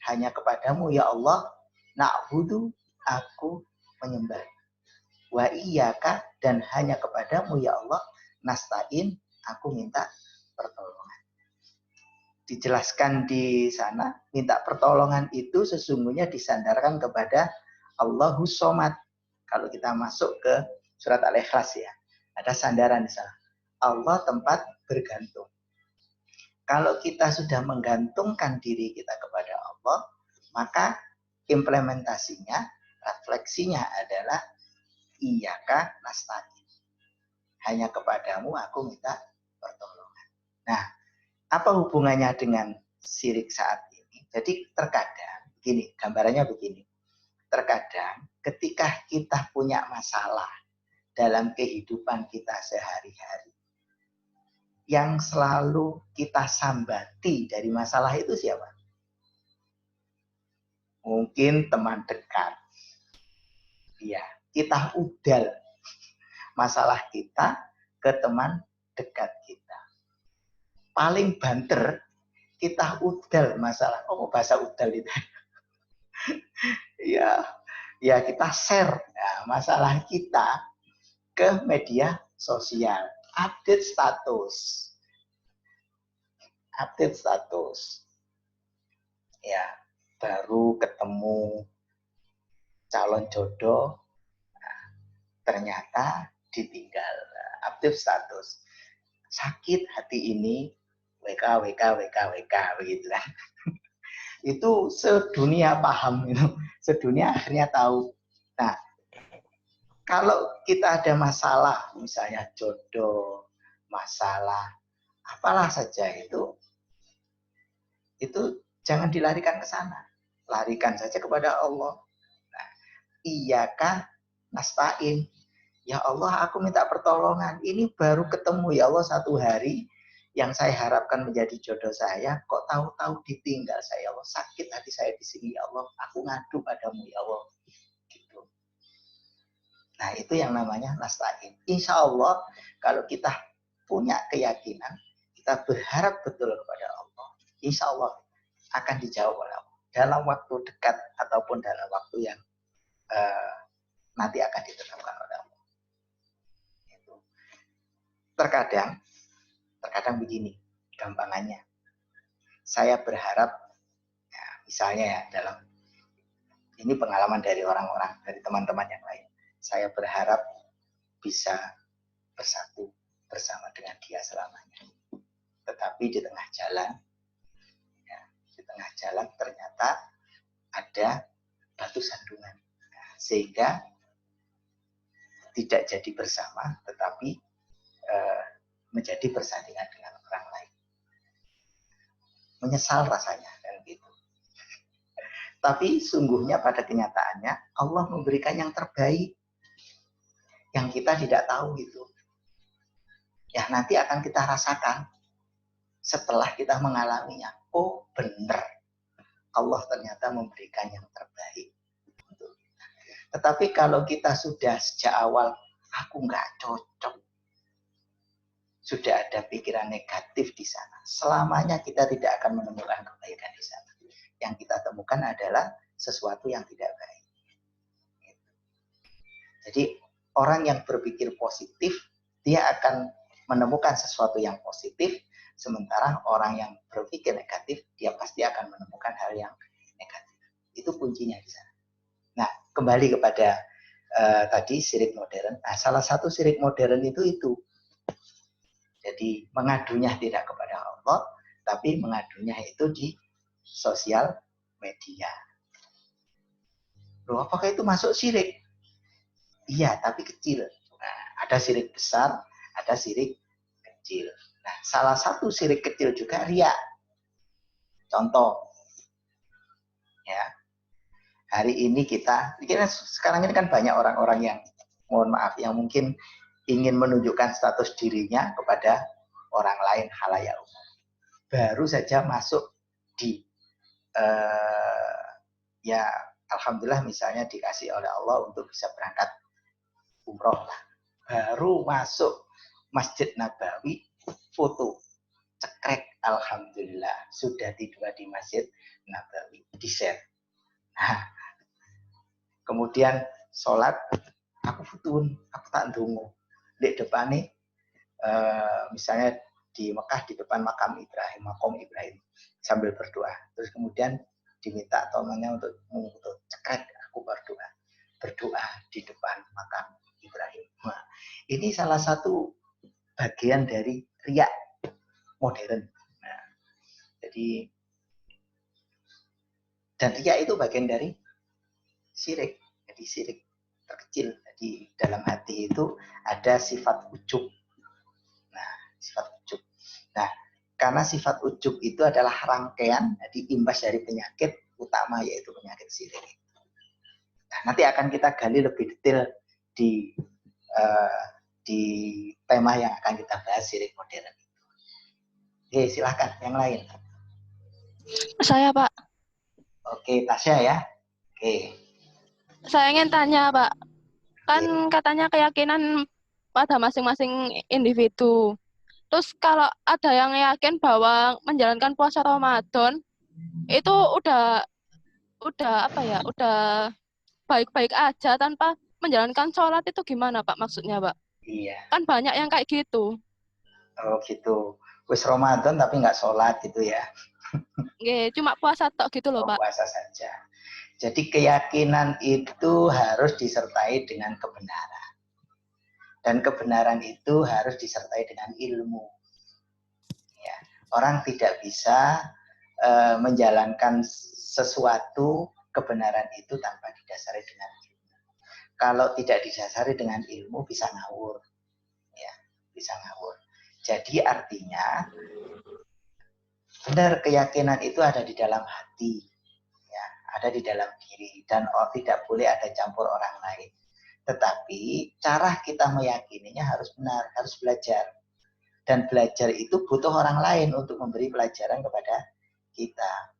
hanya kepadamu ya Allah, na'budu, aku menyembah. Wa iyyaka, dan hanya kepadamu ya Allah, nasta'in, aku minta pertolongan. Dijelaskan di sana, minta pertolongan itu sesungguhnya disandarkan kepada Allahus Somad. Kalau kita masuk ke surat Al-Ikhlas ya, ada sandaran di sana. Allah tempat bergantung. Kalau kita sudah menggantungkan diri kita kepada Allah, maka implementasinya, refleksinya adalah iyyaka nasta'in. Hanya kepadamu aku minta pertolongan. Nah, apa hubungannya dengan syirik saat ini? Jadi terkadang, begini, gambarannya begini. Terkadang ketika kita punya masalah dalam kehidupan kita sehari-hari, yang selalu kita sambati dari masalah itu siapa? Mungkin teman dekat, Iya, kita udal masalah kita ke teman dekat kita. Paling banter kita udal masalah. Oh, bahasa udal itu. Ya, ya kita share masalah kita ke media sosial. Update status. Update status. Ya, baru ketemu calon jodoh, ternyata ditinggal. Update status. Sakit hati ini, WK, begitu lah. Itu sedunia paham, sedunia akhirnya tahu. Nah, kalau kita ada masalah, misalnya jodoh, masalah apalah saja itu jangan dilarikan ke sana, larikan saja kepada Allah. Nah, iyaka nasta'in, ya Allah aku minta pertolongan, ini baru ketemu ya Allah 1 hari, yang saya harapkan menjadi jodoh saya, kok tahu-tahu ditinggal saya, Allah sakit hati saya di sini ya Allah, aku ngadu padamu ya Allah, gitu. Nah itu yang namanya nasta'in. Insya Allah kalau kita punya keyakinan, kita berharap betul kepada Allah, insya Allah akan dijawab oleh Allah dalam waktu dekat ataupun dalam waktu yang nanti akan ditetapkan oleh Allah. Itu. Terkadang begini gampangannya, saya berharap ya, misalnya ya dalam ini pengalaman dari orang-orang, dari teman-teman yang lain, saya berharap bisa bersatu bersama dengan dia selamanya, tetapi di tengah jalan ternyata ada batu sandungan, sehingga tidak jadi bersama, tetapi menjadi bersandingan dengan orang lain. Menyesal rasanya dan gitu. Tapi sungguhnya pada kenyataannya Allah memberikan yang terbaik yang kita tidak tahu itu. Ya nanti akan kita rasakan setelah kita mengalaminya. Oh benar, Allah ternyata memberikan yang terbaik untuk kita. Tetapi kalau kita sudah sejak awal aku nggak cocok, sudah ada pikiran negatif di sana, selamanya kita tidak akan menemukan kebaikan di sana. Yang kita temukan adalah sesuatu yang tidak baik. Jadi orang yang berpikir positif, dia akan menemukan sesuatu yang positif, sementara orang yang berpikir negatif, dia pasti akan menemukan hal yang negatif. Itu kuncinya di sana. Nah, kembali kepada tadi sirik modern. Nah, salah satu sirik modern itu. Jadi mengadunya tidak kepada Allah, tapi mengadunya itu di sosial media. Loh, apakah itu masuk sirik? Iya, tapi kecil. Nah, ada sirik besar, ada sirik kecil. Nah, salah satu sirik kecil juga riya. Contoh, ya, hari ini kita sekarang ini kan banyak orang-orang yang, mohon maaf, yang mungkin ingin menunjukkan status dirinya kepada orang lain, khalayak umum. Baru saja masuk di ya alhamdulillah misalnya dikasih oleh Allah untuk bisa berangkat umroh lah. Baru masuk Masjid Nabawi, foto cekrek, alhamdulillah sudah tiba di Masjid Nabawi, di-share. Nah, kemudian sholat, aku futun, aku tak ndonga. Di depan nih, misalnya di Mekah di depan makom Ibrahim sambil berdoa. Terus kemudian diminta temannya untuk cekrek, aku berdoa di depan makam Ibrahim. Nah, ini salah satu bagian dari riya modern. Nah, jadi dan riya itu bagian dari syirik. Jadi syirik terkecil. Jadi dalam hati itu ada sifat ujub. Nah, sifat ujub. Nah, karena sifat ujub itu adalah rangkaian, jadi imbas dari penyakit utama yaitu penyakit syirik. Nah, nanti akan kita gali lebih detail di tema yang akan kita bahas, syirik modern. Oke, silakan yang lain. Saya, Pak. Oke, Tasya ya. Oke. Saya ingin tanya, Pak. Kan katanya keyakinan pada masing-masing individu. Terus kalau ada yang yakin bahwa menjalankan puasa Ramadan itu udah apa ya? Udah baik-baik aja tanpa menjalankan sholat itu gimana Pak maksudnya Pak? Iya. Kan banyak yang kayak gitu. Oh gitu. Wis Ramadan tapi nggak sholat gitu ya. Nggih, cuma puasa tok gitu loh Pak. Puasa saja. Jadi keyakinan itu harus disertai dengan kebenaran. Dan kebenaran itu harus disertai dengan ilmu. Ya. Orang tidak bisa menjalankan sesuatu kebenaran itu tanpa didasari dengan ilmu. Kalau tidak didasari dengan ilmu bisa ngawur. Ya, bisa ngawur. Jadi artinya benar keyakinan itu ada di dalam hati. Ya, ada di dalam diri dan tidak boleh ada campur orang lain. Tetapi cara kita meyakininya harus benar, harus belajar. Dan belajar itu butuh orang lain untuk memberi pelajaran kepada kita.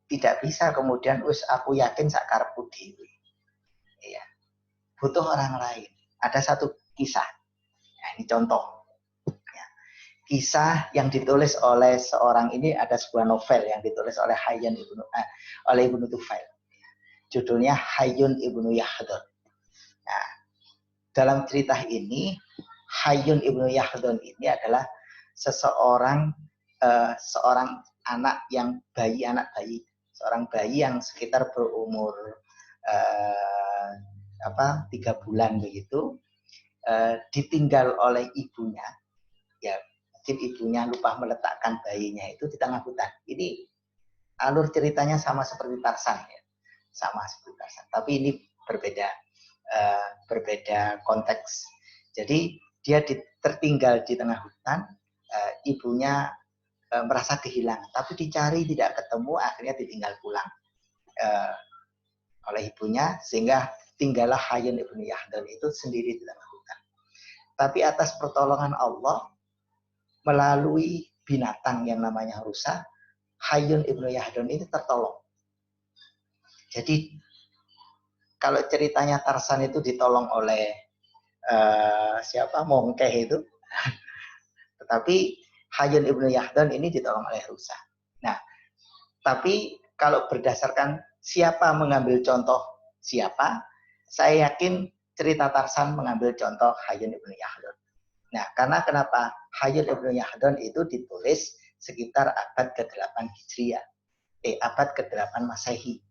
Tidak bisa kemudian aku yakin sakarepku dhewe. Ya. Butuh orang lain. Ada satu kisah. Nah, ini contoh. Ya. Kisah yang ditulis oleh seorang ini ada sebuah novel yang ditulis oleh Ibnu Tufail. Judulnya Hayyun Ibnu Yahdun. Nah, dalam cerita ini Hayyun Ibnu Yahdun ini adalah seorang anak bayi, seorang bayi yang sekitar berumur 3 bulan begitu, ditinggal oleh ibunya. Ya, mungkin ibunya lupa meletakkan bayinya itu di tengah hutan. Ini alur ceritanya sama seperti Tarsan ya. Sama seperti Tarsan, tapi ini berbeda konteks. Jadi dia tertinggal di tengah hutan, ibunya merasa kehilangan, tapi dicari tidak ketemu, akhirnya ditinggal pulang oleh ibunya, sehingga tinggallah Hayyun Ibnu Yahdun itu sendiri di tengah hutan. Tapi atas pertolongan Allah melalui binatang yang namanya rusa, Hayyun Ibnu Yahdun itu tertolong. Jadi kalau ceritanya Tarsan itu ditolong oleh Mongkeh itu, tetapi Hayyun Ibnu Yahdun ini ditolong oleh rusa. Nah, tapi kalau berdasarkan siapa mengambil contoh siapa, saya yakin cerita Tarsan mengambil contoh Hayyun Ibnu Yahdun. Nah, karena kenapa Hayyun Ibnu Yahdun itu ditulis sekitar abad ke-8 Hijriah, abad ke-8 Masehi.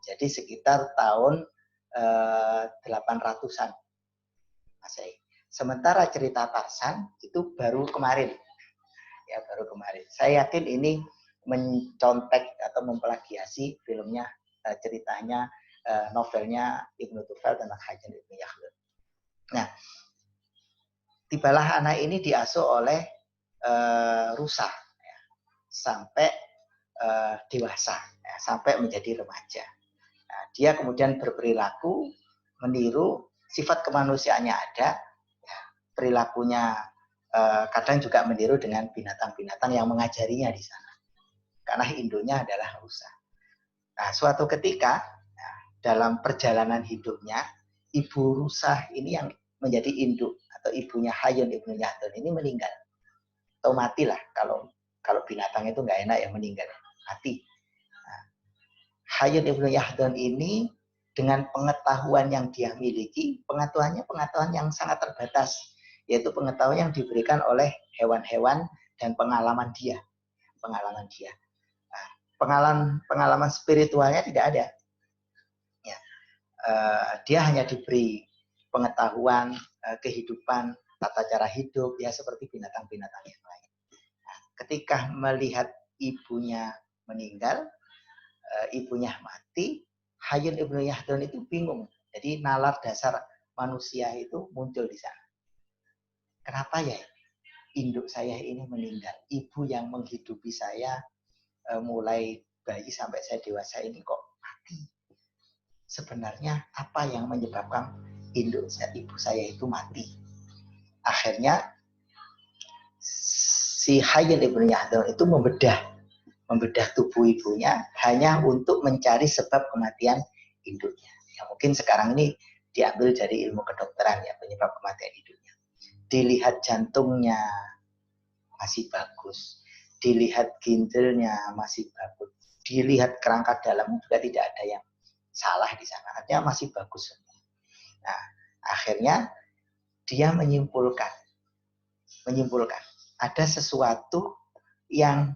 Jadi sekitar tahun 800-an Masehi. Sementara cerita Tarsan itu baru kemarin. Ya, baru kemarin. Saya yakin ini mencontek atau memplagiasi filmnya, ceritanya, novelnya Ibnu Tufail tentang Hayyun Ibnu Yahdun. Nah, tibalah anak ini diasuh oleh rusa ya, sampai dewasa, ya, sampai menjadi remaja. Nah, dia kemudian berperilaku meniru sifat kemanusiaannya ada, ya, perilakunya kadang juga meniru dengan binatang-binatang yang mengajarinya di sana. Karena induknya adalah rusa. Nah, suatu ketika dalam perjalanan hidupnya, ibu rusa ini yang menjadi induk atau ibunya Hayyun Ibnu Yahdun ini meninggal. Atau matilah, kalau binatang itu nggak enak ya meninggal, mati. Nah, Hayyun Ibnu Yahdun ini dengan pengetahuan yang dia miliki, pengetahuan yang sangat terbatas, yaitu pengetahuan yang diberikan oleh hewan-hewan dan pengalaman dia. Nah, pengalaman spiritualnya tidak ada. Ya. Dia hanya diberi pengetahuan kehidupan, tata cara hidup, ya seperti binatang-binatang yang lain. Nah, ketika melihat ibunya meninggal, ibunya mati, Hayyun Ibnu Yahdun itu bingung. Jadi nalar dasar manusia itu muncul di sana. Kenapa ya induk saya ini meninggal? Ibu yang menghidupi saya mulai bayi sampai saya dewasa ini kok mati. Sebenarnya apa yang menyebabkan ibu saya itu mati? Akhirnya si Hayyun Ibnu Yahdun itu membedah tubuh ibunya hanya untuk mencari sebab kematian induknya. Ya, mungkin sekarang ini diambil dari ilmu kedokteran ya, penyebab kematian ibunya. Dilihat jantungnya masih bagus, dilihat ginjalnya masih bagus, dilihat kerangka dalam juga tidak ada yang salah di sana, artinya masih bagus semua. Nah, akhirnya dia menyimpulkan ada sesuatu yang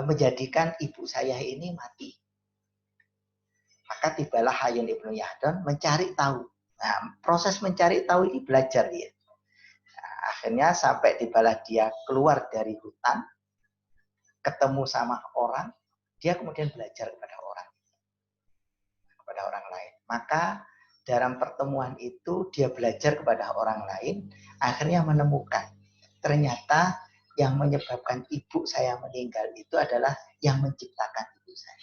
menjadikan ibu saya ini mati. Maka tibalah Hayyan Ibnu Yahdan mencari tahu. Nah, proses mencari tahu ini belajar dia. Nah, akhirnya sampai tibalah dia keluar dari hutan, ketemu sama orang, dia kemudian belajar kepada orang lain. Maka dalam pertemuan itu dia belajar kepada orang lain, akhirnya menemukan ternyata yang menyebabkan ibu saya meninggal itu adalah yang menciptakan ibu saya.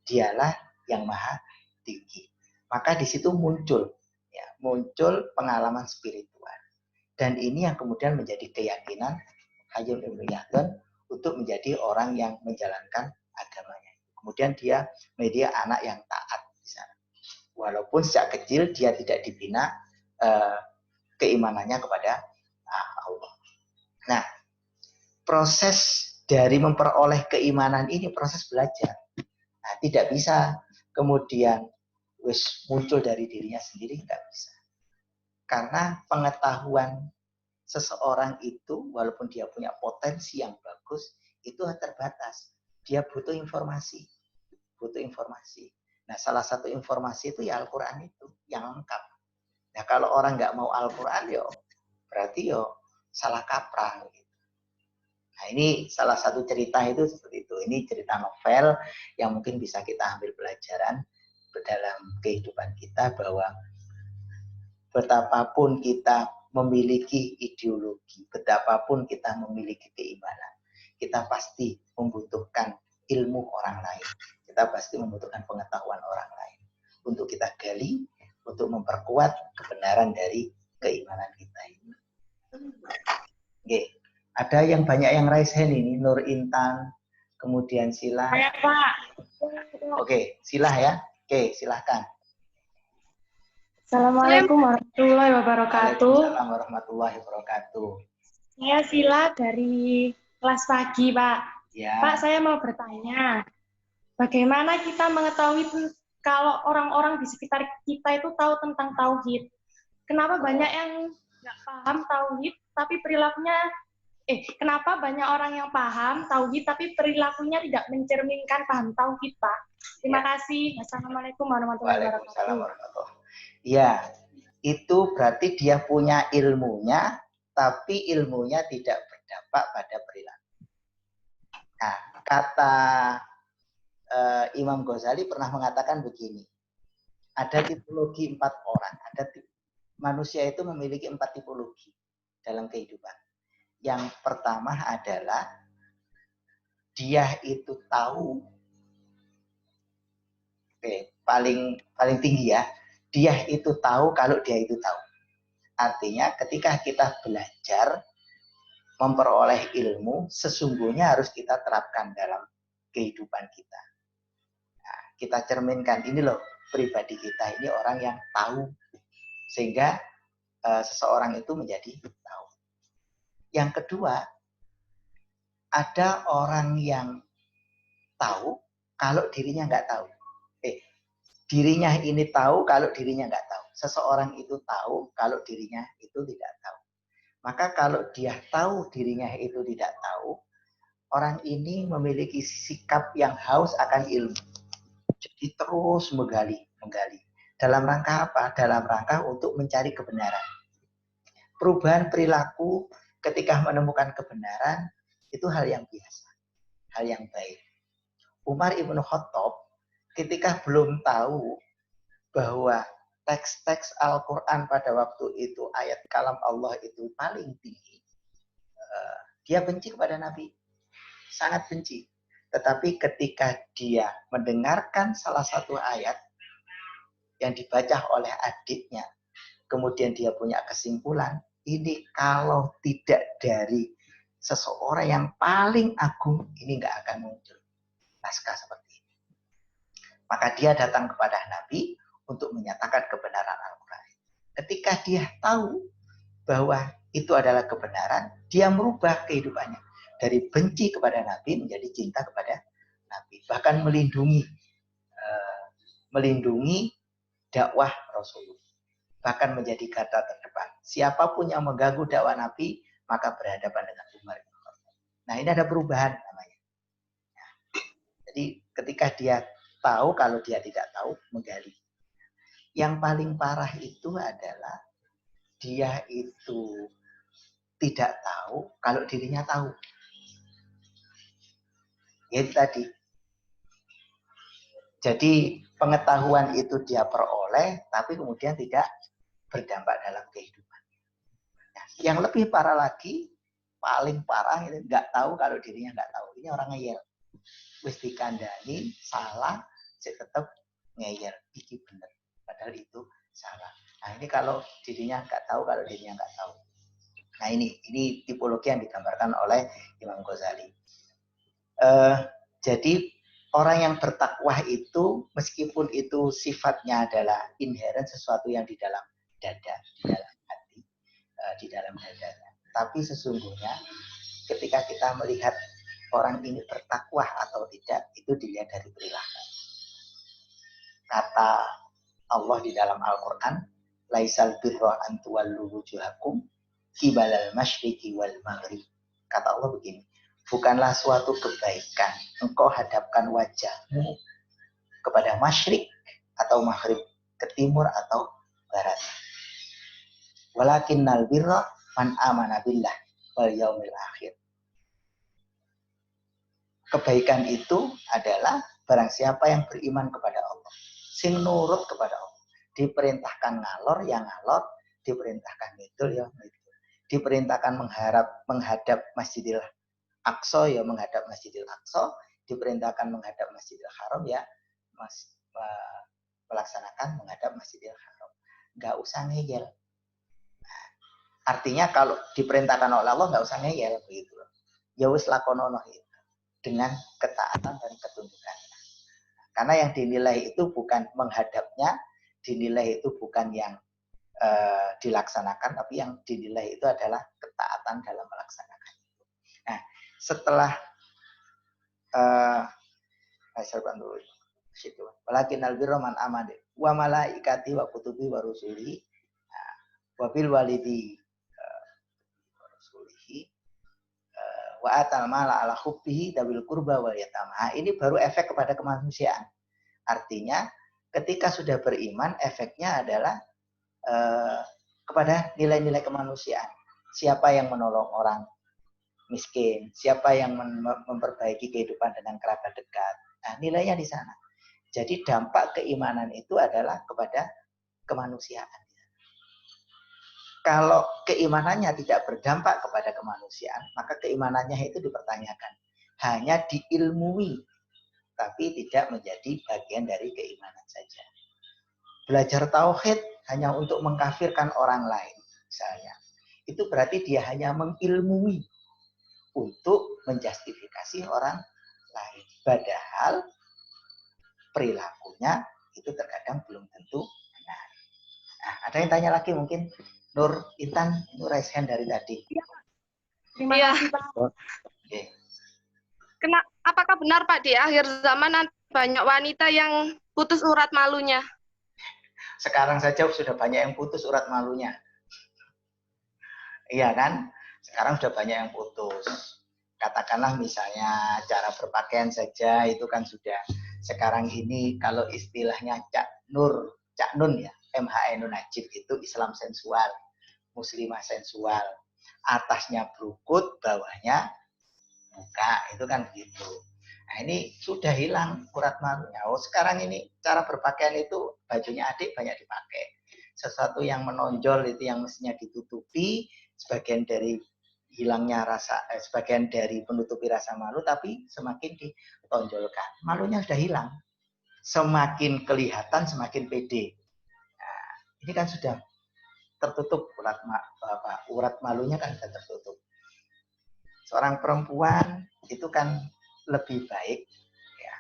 Dialah yang maha tinggi. Maka di situ muncul pengalaman spiritual. Dan ini yang kemudian menjadi keyakinan Hayyan Ibnu Yahdan untuk menjadi orang yang menjalankan agamanya. Kemudian dia anak yang taat di sana. Walaupun sejak kecil dia tidak dibina keimanannya kepada Allah. Nah, proses dari memperoleh keimanan ini proses belajar. Nah, tidak bisa kemudian muncul dari dirinya sendiri, tidak bisa. Karena pengetahuan seseorang itu, walaupun dia punya potensi yang bagus, itu terbatas. Dia butuh informasi. Nah, salah satu informasi itu ya Al-Quran itu, yang lengkap. Nah, kalau orang nggak mau Al-Quran, berarti salah kaprah. Gitu. Nah, ini salah satu cerita itu seperti itu. Ini cerita novel yang mungkin bisa kita ambil pelajaran dalam kehidupan kita, bahwa betapapun kita memiliki ideologi, betapapun kita memiliki keimanan, kita pasti membutuhkan ilmu orang lain. Kita pasti membutuhkan pengetahuan orang lain untuk kita gali, untuk memperkuat kebenaran dari keimanan kita ini. Oke. Ada yang banyak yang raise hand ini, Nur Intan, kemudian Sila. Saya, Pak. Oke, Sila ya. Oke, silahkan. Assalamualaikum warahmatullahi wabarakatuh. Waalaikumsalam warahmatullahi wabarakatuh. Saya Sila dari kelas pagi, Pak. Ya. Pak, saya mau bertanya, bagaimana kita mengetahui kalau orang-orang di sekitar kita itu tahu tentang tauhid? Kenapa banyak yang nggak paham tauhid, tapi perilakunya kenapa banyak orang yang paham tauhid tapi perilakunya tidak mencerminkan paham tauhid, Pak? Terima kasih. Wassalamualaikum warahmatullahi wabarakatuh. Ya, itu berarti dia punya ilmunya, tapi ilmunya tidak berdampak pada perilaku. Nah, kata Imam Ghazali pernah mengatakan begini, ada tipologi 4 orang. Manusia itu memiliki 4 tipologi dalam kehidupan. Yang pertama adalah dia itu tahu, paling tinggi ya, dia itu tahu kalau dia itu tahu. Artinya ketika kita belajar memperoleh ilmu, sesungguhnya harus kita terapkan dalam kehidupan kita. Nah, kita cerminkan, ini loh pribadi kita, ini orang yang tahu, sehingga seseorang itu menjadi tahu. Yang kedua, ada orang yang tahu kalau dirinya nggak tahu. Dirinya ini tahu kalau dirinya nggak tahu. Seseorang itu tahu kalau dirinya itu tidak tahu. Maka kalau dia tahu dirinya itu tidak tahu, orang ini memiliki sikap yang haus akan ilmu. Jadi terus menggali. Dalam rangka apa? Dalam rangka untuk mencari kebenaran. Perubahan perilaku ketika menemukan kebenaran itu hal yang biasa, hal yang baik. Umar Ibn Khattab ketika belum tahu bahwa teks-teks Al-Quran pada waktu itu, ayat kalam Allah itu paling tinggi, dia benci kepada Nabi, sangat benci. Tetapi ketika dia mendengarkan salah satu ayat yang dibaca oleh adiknya, kemudian dia punya kesimpulan, ini kalau tidak dari seseorang yang paling agung, ini nggak akan muncul naskah seperti ini. Maka dia datang kepada Nabi untuk menyatakan kebenaran Al-Quran. Ketika dia tahu bahwa itu adalah kebenaran, dia merubah kehidupannya dari benci kepada Nabi menjadi cinta kepada Nabi, bahkan melindungi dakwah Rasulullah, bahkan menjadi garda terdepan. Siapapun yang mengganggu dakwah Nabi maka berhadapan dengan Umar. Nah, ini ada perubahan namanya. Nah, jadi ketika dia tahu, kalau dia tidak tahu, menggali. Yang paling parah itu adalah dia itu tidak tahu kalau dirinya tahu. Ya, itu tadi. Jadi pengetahuan itu dia peroleh, tapi kemudian tidak berdampak dalam kehidupan. Nah, yang lebih parah lagi, paling parah itu nggak tahu kalau dirinya nggak tahu. Ini orang ngeyel. Wis dikandani salah, saya tetap ngeyel. Iki bener. Padahal itu salah. Nah, ini kalau dirinya nggak tahu, kalau dirinya nggak tahu. Nah, ini tipologi yang digambarkan oleh Imam Ghazali. Jadi orang yang bertakwa itu, meskipun itu sifatnya adalah inherent, sesuatu yang di dalam dada, di dalam hati, di dalam dadanya. Tapi sesungguhnya ketika kita melihat orang ini bertakwa atau tidak, itu dilihat dari perilaku. Kata Allah di dalam Al-Quran, laisal birra an tuwallu wujuhakum qibalal masyriqi wal maghrib. Kata Allah begini, bukanlah suatu kebaikan engkau hadapkan wajahmu kepada masyrik atau maghrib, ke timur atau barat. Walakinnal birra man amana billah wal yaumil akhir. Kebaikan itu adalah barang siapa yang beriman kepada Allah, sing nurut kepada Allah. Diperintahkan ngalor, yang ngalor, diperintahkan ngidul, ya ngidul. Diperintahkan menghadap Masjidil Aqsa, ya menghadap Masjidil Aqsa. Diperintahkan menghadap Masjidil Haram, ya melaksanakan menghadap Masjidil Haram. Nggak usah ngeyel. Nah, artinya kalau diperintahkan oleh Allah nggak usah ngeyel, begitu. Ya wis lakonono itu dengan ketaatan dan ketundukan. Karena yang dinilai itu bukan menghadapnya, dinilai itu bukan yang dilaksanakan, tapi yang dinilai itu adalah ketaatan dalam melaksanakan. Nah, setelah saya bantu situ. Walakinnal birra man amana wa malaikati wa kutubi wa rusuli wa bil walidi wa rusulihi wa atal mala ala hubbihi dawil qurba wal yatama. Ini baru efek kepada kemanusiaan. Artinya ketika sudah beriman, efeknya adalah kepada nilai-nilai kemanusiaan. Siapa yang menolong orang miskin, siapa yang memperbaiki kehidupan dengan kerabat dekat. Nah, nilainya di sana. Jadi dampak keimanan itu adalah kepada kemanusiaan. Kalau keimanannya tidak berdampak kepada kemanusiaan, maka keimanannya itu dipertanyakan. Hanya diilmui, tapi tidak menjadi bagian dari keimanan saja. Belajar tauhid hanya untuk mengkafirkan orang lain, misalnya. Itu berarti dia hanya mengilmui untuk menjustifikasi orang lain. Padahal perilakunya itu terkadang belum tentu benar. Nah, ada yang tanya lagi mungkin? Nur Intan, Nur raise hand dari tadi. Terima kasih, Pak. Oke. Apakah benar, Pak, di akhir zaman banyak wanita yang putus urat malunya? Sekarang saja sudah banyak yang putus urat malunya. Iya kan? Sekarang sudah banyak yang putus. Katakanlah misalnya cara berpakaian saja itu kan sudah sekarang ini kalau istilahnya Cak Nun ya, MHN Najib itu Islam sensual, muslimah sensual. Atasnya berukut, bawahnya buka, itu kan begitu. Nah, ini sudah hilang urat malunya. Oh, sekarang ini cara berpakaian itu bajunya adik banyak dipakai. Sesuatu yang menonjol itu yang mestinya ditutupi, sebagian dari hilangnya sebagian dari penutupi rasa malu, tapi semakin ditonjolkan. Malunya sudah hilang. Semakin kelihatan, semakin pede. Nah, ini kan sudah tertutup urat malunya kan sudah tertutup. Seorang perempuan itu kan lebih baik ya.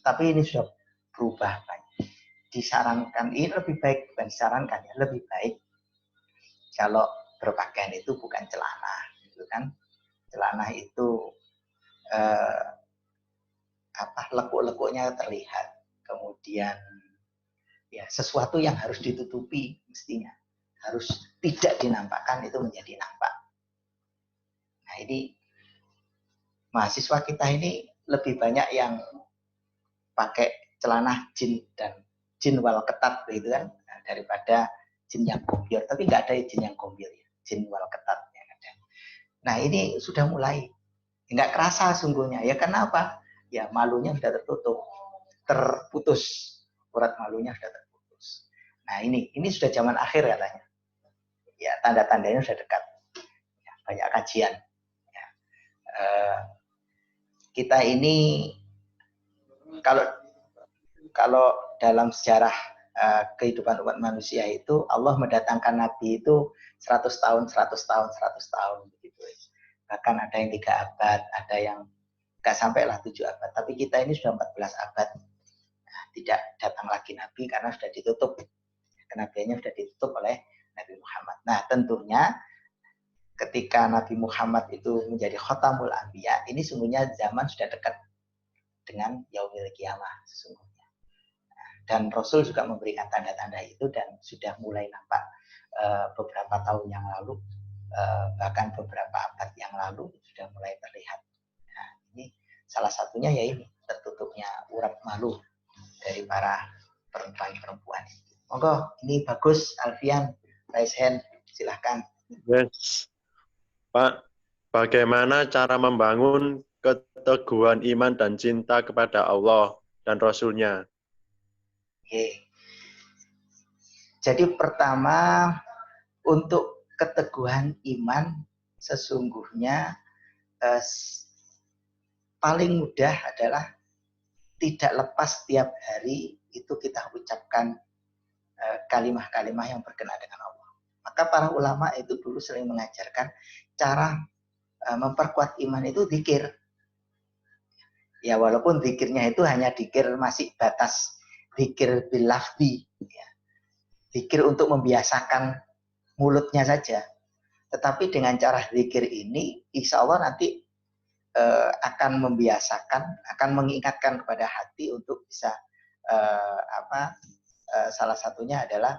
Tapi ini sudah berubah banyak. disarankan, ini lebih baik, bukan disarankan ya, lebih baik kalau berpakaian itu bukan celana, gitu kan. Celana itu lekuk-lekuknya terlihat, kemudian ya sesuatu yang harus ditutupi mestinya harus tidak dinampakkan, itu menjadi nampak. Nah ini mahasiswa kita ini lebih banyak yang pakai celana jin dan jin wal ketat begitu kan, daripada jin yang kombior. Tapi nggak ada jin yang kombior ya, jin wal ketat yang ada. Nah ini sudah mulai nggak kerasa sungguhnya ya. Kenapa? Ya malunya sudah terputus, urat malunya sudah terputus. Nah ini sudah zaman akhir katanya. Ya tanda-tandanya sudah dekat. Ya, banyak kajian. Ya. Kita ini kalau dalam sejarah kehidupan umat manusia itu Allah mendatangkan Nabi itu 100 tahun begitu. Bahkan ada yang 3 abad, ada yang nggak sampai lah 7 abad. Tapi kita ini sudah 14 abad. Nah, tidak datang lagi Nabi karena sudah ditutup. Kenabiannya sudah ditutup oleh Nabi Muhammad. Nah, tentunya ketika Nabi Muhammad itu menjadi khotamul anbiya, ini sungguhnya zaman sudah dekat dengan yaumil qiyamah sesungguhnya. Nah, dan Rasul juga memberikan tanda-tanda itu dan sudah mulai nampak beberapa tahun yang lalu, bahkan beberapa abad yang lalu sudah mulai terlihat. Nah, ini salah satunya ya ini tertutupnya urat malu dari para perempuan-perempuan. Monggo, ini bagus Alfian, raise hand, silahkan. Yes. Pak, bagaimana cara membangun keteguhan iman dan cinta kepada Allah dan Rasul-Nya? Oke. Jadi pertama, untuk keteguhan iman sesungguhnya paling mudah adalah tidak lepas tiap hari itu kita ucapkan kalimah-kalimah yang berkenaan dengan Allah. Maka para ulama itu dulu sering mengajarkan cara memperkuat iman itu zikir. Ya walaupun zikirnya itu hanya zikir masih batas zikir bil lafzi, ya. Zikir untuk membiasakan mulutnya saja. Tetapi dengan cara zikir ini, insya Allah nanti akan membiasakan, akan mengingatkan kepada hati untuk bisa salah satunya adalah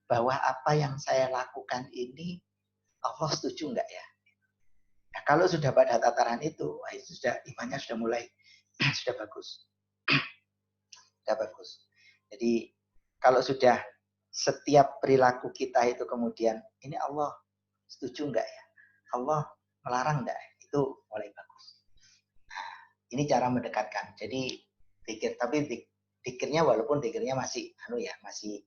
bahwa apa yang saya lakukan ini Allah setuju enggak ya? Nah, kalau sudah pada tataran itu, itu sudah imannya sudah mulai sudah bagus. Sudah bagus. Jadi kalau sudah setiap perilaku kita itu kemudian ini Allah setuju enggak ya? Allah melarang enggak? Itu mulai bagus. Nah, ini cara mendekatkan. Jadi zikir, tapi zikirnya walaupun zikirnya masih masih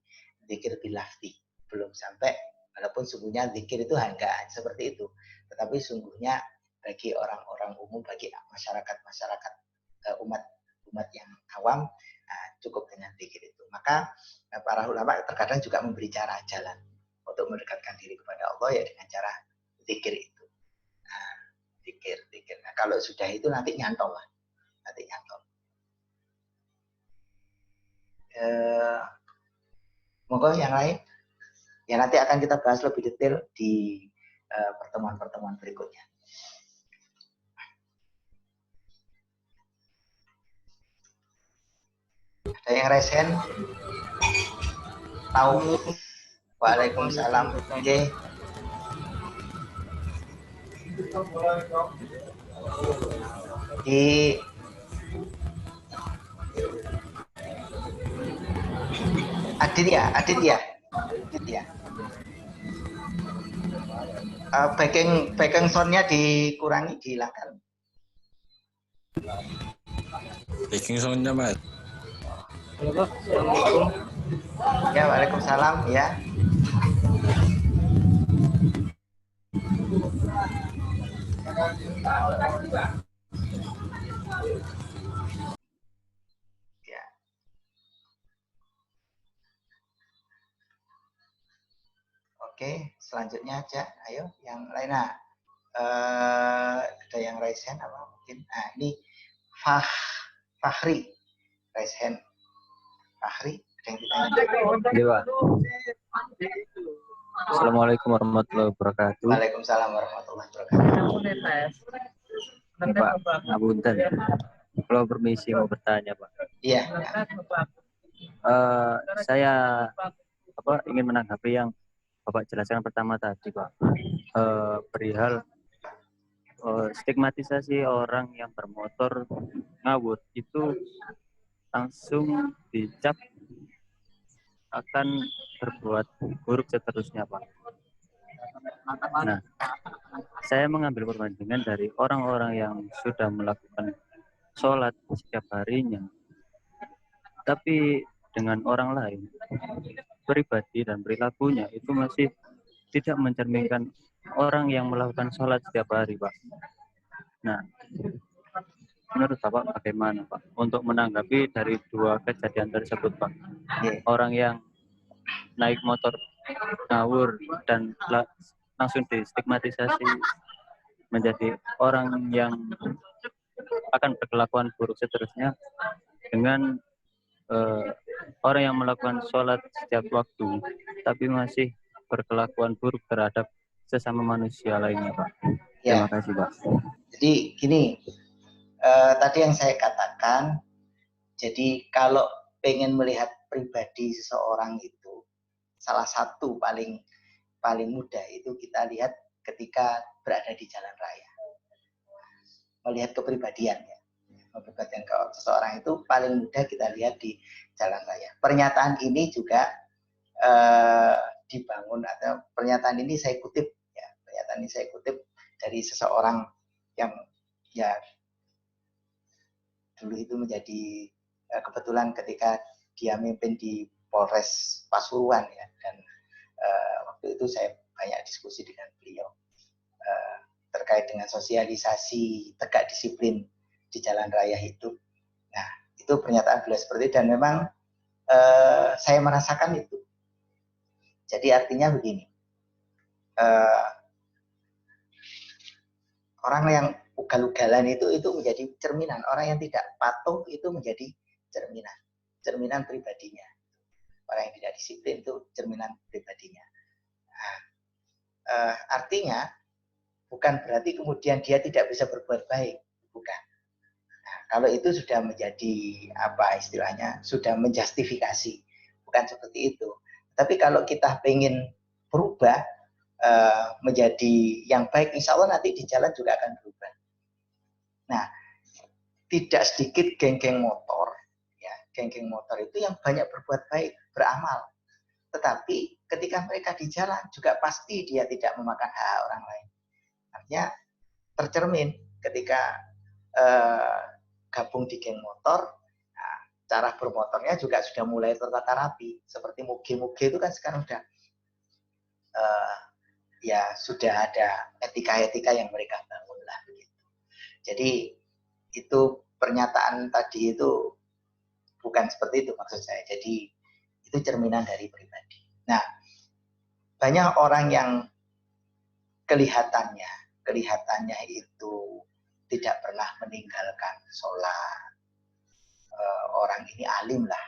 zikir bil lafzi, belum sampai, walaupun sungguhnya zikir itu enggak seperti itu. Tetapi sungguhnya bagi orang-orang umum, bagi masyarakat umat yang awam, cukup dengan zikir itu. Maka para ulama terkadang juga memberi cara jalan untuk mendekatkan diri kepada Allah ya dengan cara zikir itu. Zikir. Nah, kalau sudah itu nanti nyantol lah. Nanti nyantol. Monggo yang lain. Ya nanti akan kita bahas lebih detail di pertemuan-pertemuan berikutnya. Ada yang resen? Tahu? Waalaikumsalam. Oke. Di Adit ya. Backing sound-nya dikurangi, dihilangkan. Backing sound-nya, Mas. Ya, waalaikumsalam ya. Ya. Oke, selanjutnya aja. Ayo, yang lain. Nah, ada yang raise hand apa mungkin? Nah, ini Fahri raise hand. Akhri, ada yang ditanya? Iya, Pak. Assalamualaikum warahmatullahi wabarakatuh. Waalaikumsalam warahmatullahi wabarakatuh. Pak, ngapunten. Kalau permisi mau bertanya, Pak. Iya. Saya ingin menanggapi yang Bapak jelaskan pertama tadi, Pak. Perihal stigmatisasi orang yang bermotor ngawur itu langsung dicap akan berbuat buruk seterusnya, Pak. Nah, saya mengambil perbandingan dari orang-orang yang sudah melakukan sholat setiap harinya, tapi dengan orang lain, pribadi dan perilakunya itu masih tidak mencerminkan orang yang melakukan sholat setiap hari, Pak. Nah, menurut Bapak bagaimana, Pak, untuk menanggapi dari dua kejadian tersebut, Pak? Orang yang naik motor ngawur dan langsung distigmatisasi menjadi orang yang akan berkelakuan buruk seterusnya, dengan orang yang melakukan sholat setiap waktu tapi masih berkelakuan buruk terhadap sesama manusia lainnya, Pak. Terima kasih, Pak. Jadi gini, tadi yang saya katakan, jadi kalau pengen melihat pribadi seseorang itu, salah satu paling mudah itu kita lihat ketika berada di jalan raya. Melihat kepribadian ya. Kepribadian seseorang itu paling mudah kita lihat di jalan raya. Pernyataan ini juga dibangun, atau pernyataan ini saya kutip ya, pernyataan ini saya kutip dari seseorang yang ya dulu itu menjadi kebetulan ketika dia memimpin di Polres Pasuruan ya, dan waktu itu saya banyak diskusi dengan beliau terkait dengan sosialisasi tegak disiplin di jalan raya hidup. Nah, itu pernyataan beliau seperti itu, dan memang saya merasakan itu. Jadi artinya begini, orang yang ugal-ugalan itu menjadi cerminan, orang yang tidak patuh itu menjadi cerminan pribadinya. Orang yang tidak disiplin itu cerminan pribadinya. Nah, artinya bukan berarti kemudian dia tidak bisa berbuat baik, bukan. Nah, kalau itu sudah menjadi apa istilahnya, sudah menjustifikasi, bukan seperti itu. Tapi kalau kita pengen berubah menjadi yang baik, insya Allah nanti di jalan juga akan berubah. Nah, tidak sedikit geng-geng motor, ya, geng-geng motor itu yang banyak berbuat baik, beramal. Tetapi ketika mereka di jalan juga pasti dia tidak memakan hak orang lain. Artinya tercermin ketika gabung di geng motor, nah, cara bermotornya juga sudah mulai tertata rapi. Seperti muge-muge itu kan sekarang sudah ya sudah ada etika-etika yang mereka bangun lah begitu. Jadi itu pernyataan tadi itu bukan seperti itu maksud saya. Jadi itu cerminan dari pribadi. Nah, banyak orang yang kelihatannya itu tidak pernah meninggalkan sholat. Orang ini alim lah,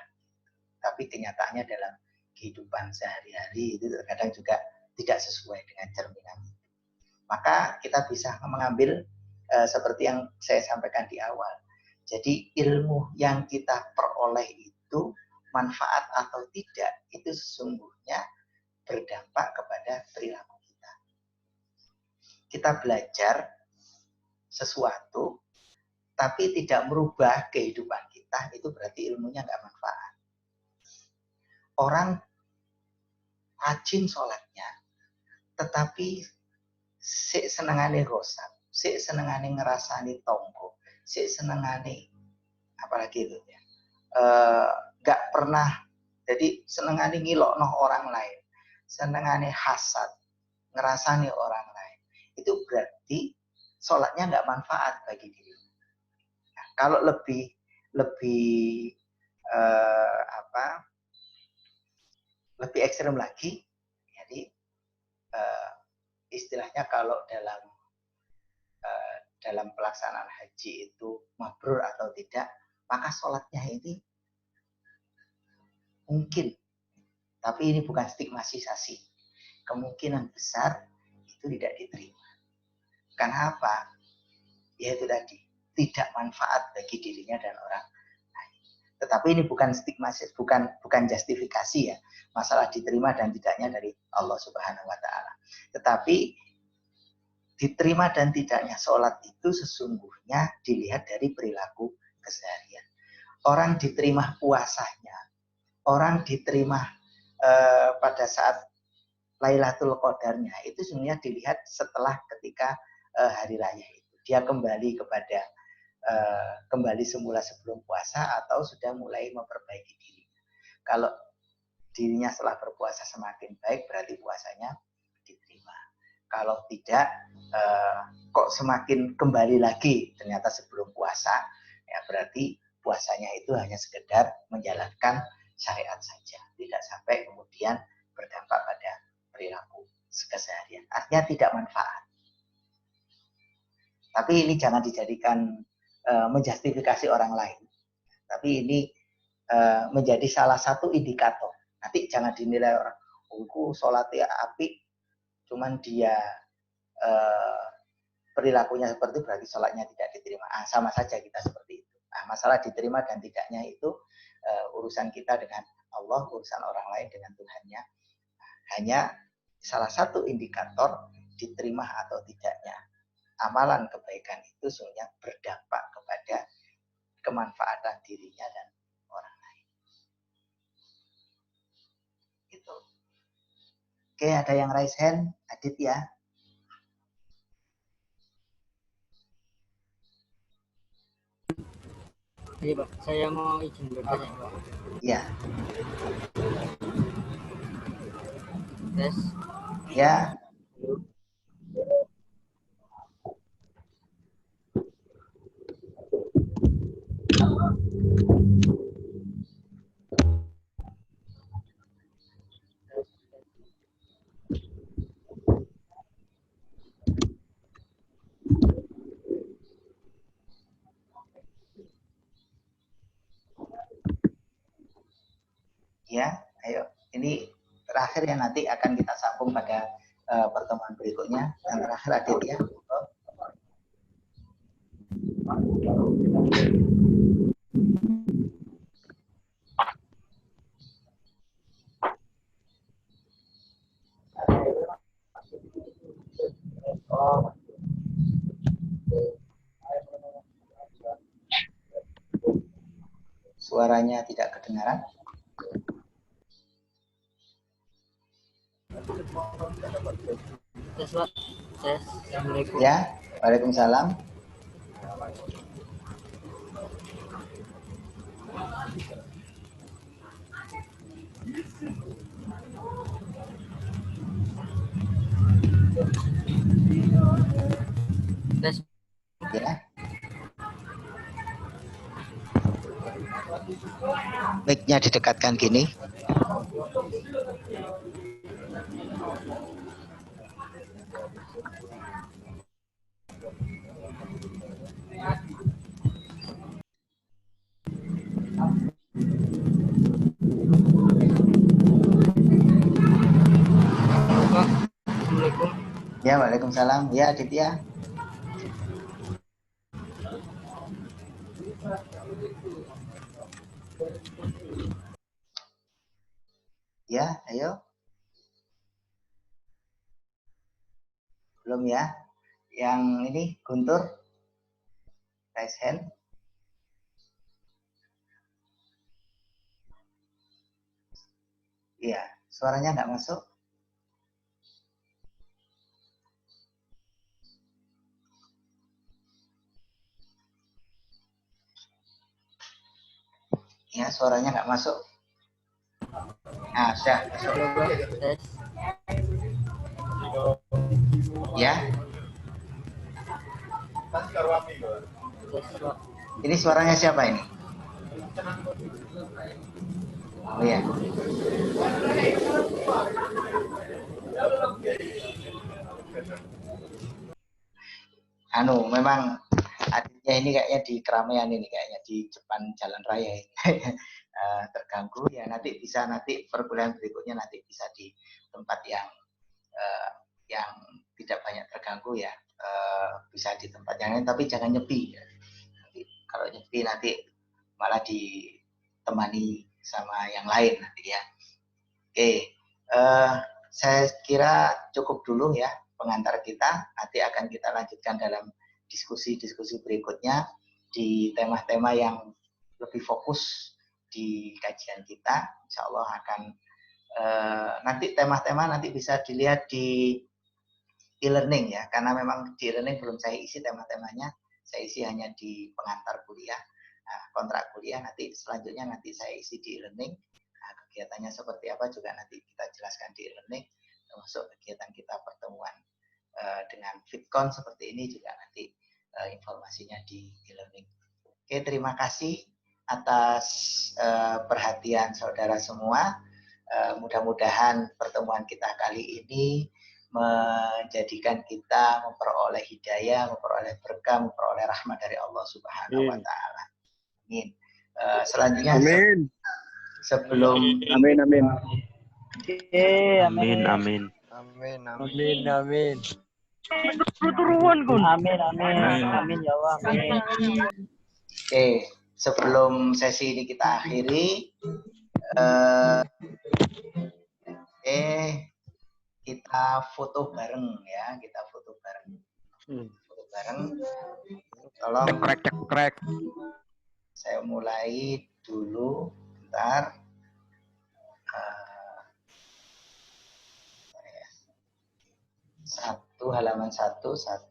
tapi kenyataannya dalam kehidupan sehari-hari itu terkadang juga tidak sesuai dengan cerminan itu. Maka kita bisa mengambil seperti yang saya sampaikan di awal. Jadi ilmu yang kita peroleh itu manfaat atau tidak, itu sesungguhnya berdampak kepada perilaku kita. Kita belajar sesuatu tapi tidak merubah kehidupan kita, itu berarti ilmunya nggak manfaat. Orang rajin sholatnya, tetapi sik senengane gosap, sik senengane ngerasani tonggo, sik senengane apalagi itu ya, nggak pernah, jadi senengane ngilokno orang lain, senengane hasad, ngerasani orang lain, itu berarti sholatnya nggak manfaat bagi diri. Nah, kalau lebih ekstrem lagi, jadi istilahnya kalau dalam pelaksanaan haji itu mabrur atau tidak, maka sholatnya ini mungkin, tapi ini bukan stigmatisasi. Kemungkinan besar itu tidak diterima. Kenapa? Ya itu tadi, tidak manfaat bagi dirinya dan orang lain. Tetapi ini bukan stigmatisasi, bukan justifikasi ya, masalah diterima dan tidaknya dari Allah Subhanahu wa taala. Tetapi diterima dan tidaknya sholat itu sesungguhnya dilihat dari perilaku keseharian. Orang diterima puasanya, orang diterima pada saat Lailatul Qadarnya, itu sebenarnya dilihat setelah ketika hari raya itu. Dia kembali kepada kembali semula sebelum puasa atau sudah mulai memperbaiki dirinya. Kalau dirinya setelah berpuasa semakin baik, berarti puasanya diterima. Kalau tidak, kok semakin kembali lagi ternyata sebelum puasa, ya berarti puasanya itu hanya sekedar menjalankan syariat saja, tidak sampai kemudian berdampak pada perilaku keseharian. Artinya tidak manfaat. Tapi ini jangan dijadikan menjustifikasi orang lain. Tapi ini menjadi salah satu indikator. Nanti jangan dinilai orang, oh sholatnya apik, cuman dia perilakunya seperti itu berarti sholatnya tidak diterima. Sama saja kita seperti itu. Masalah diterima dan tidaknya itu urusan kita dengan Allah, urusan orang lain dengan Tuhannya. Hanya salah satu indikator diterima atau tidaknya amalan kebaikan itu sebenarnya berdampak kepada kemanfaatan dirinya dan orang lain. Gitu. Oke, ada yang raise hand? Adit ya. Iya Pak, saya mau izin bertanya Pak. Ya. Tes. Ya. Ya, ayo. Ini terakhir yang nanti akan kita sambung pada pertemuan berikutnya. Yang terakhir Adit ya. Suaranya tidak kedengaran. Tes Pak. Tes. Assalamualaikum. Ya, waalaikumsalam. Tes. Ya. Mic-nya didekatkan gini. Assalamualaikum. Ya, waalaikumsalam. Ya, Aditya. Ya, ayo. Belum ya? Yang ini Guntur. Raise hand. Iya, suaranya nggak masuk. Ya, suaranya nggak masuk. Nah, sudah masuk. Ya. Ini suaranya siapa ini? Oh ya. Memang Ya ini kayaknya di keramaian ini, kayaknya di depan jalan raya ini. Terganggu ya, nanti perkuliahan berikutnya nanti bisa di tempat yang tidak banyak terganggu ya, bisa di tempat yang lain, tapi jangan nyepi ya. Nanti, kalau nyepi nanti malah ditemani sama yang lain nanti ya. Oke, saya kira cukup dulu ya pengantar kita, nanti akan kita lanjutkan dalam diskusi-diskusi berikutnya di tema-tema yang lebih fokus di kajian kita. Insya Allah akan nanti tema-tema nanti bisa dilihat di e-learning ya, karena memang di e-learning belum saya isi tema-temanya, saya isi hanya di pengantar kuliah. Nah, kontrak kuliah nanti selanjutnya nanti saya isi di e-learning. Nah, kegiatannya seperti apa juga nanti kita jelaskan di e-learning, termasuk kegiatan kita pertemuan dengan Fitcon seperti ini juga nanti informasinya di e-learning. Oke, terima kasih atas perhatian saudara semua. Mudah-mudahan pertemuan kita kali ini menjadikan kita memperoleh hidayah, memperoleh berkah, memperoleh rahmat dari Allah Subhanahu wa Ta'ala. Amin. Selanjutnya, amin. Sebelum amin. Amin. Amin. Amin. Amin ya Allah. Amin. Oke, sebelum sesi ini kita akhiri, kita foto bareng ya, kita foto bareng. Foto bareng. Tolong Krek. Saya mulai dulu, bentar. Halaman 1, 2, 3.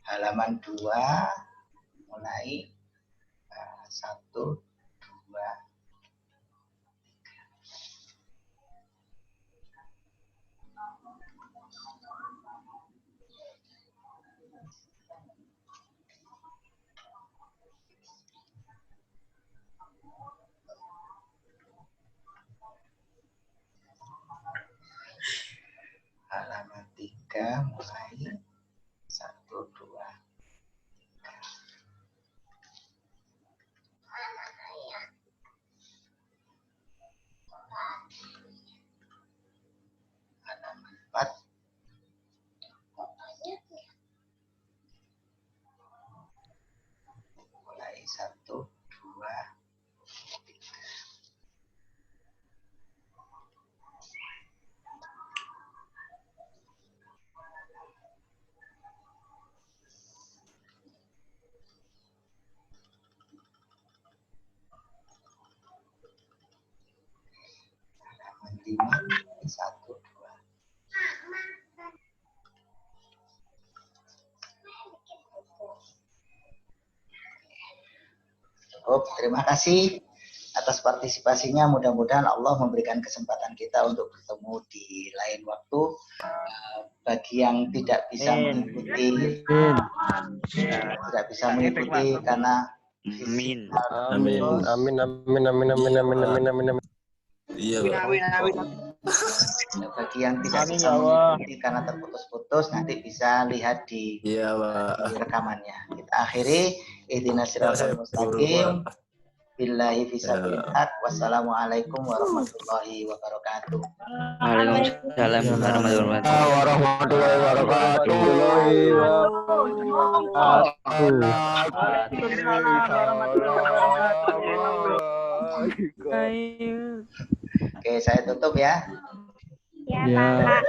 Halaman 2, mulai 1, 2, 3. Halaman 3, mulai 1, 2. Halaman 4. Mulai 1, 2, 3. Halaman 5, 1, 2. Cukup, terima kasih atas partisipasinya. Mudah-mudahan Allah memberikan kesempatan kita untuk bertemu di lain waktu. Bagi yang tidak bisa mengikuti, karena Amin. Iya, bagi yang tidak bisa mengikuti karena terputus-putus, nanti bisa lihat di rekamannya. Kita akhiri. Ihdinas siratal mustaqim. Billahi fisabilillah. Wassalamualaikum warahmatullahi wabarakatuh. Waalaikumsalam warahmatullahi Oke, saya tutup ya. Ya.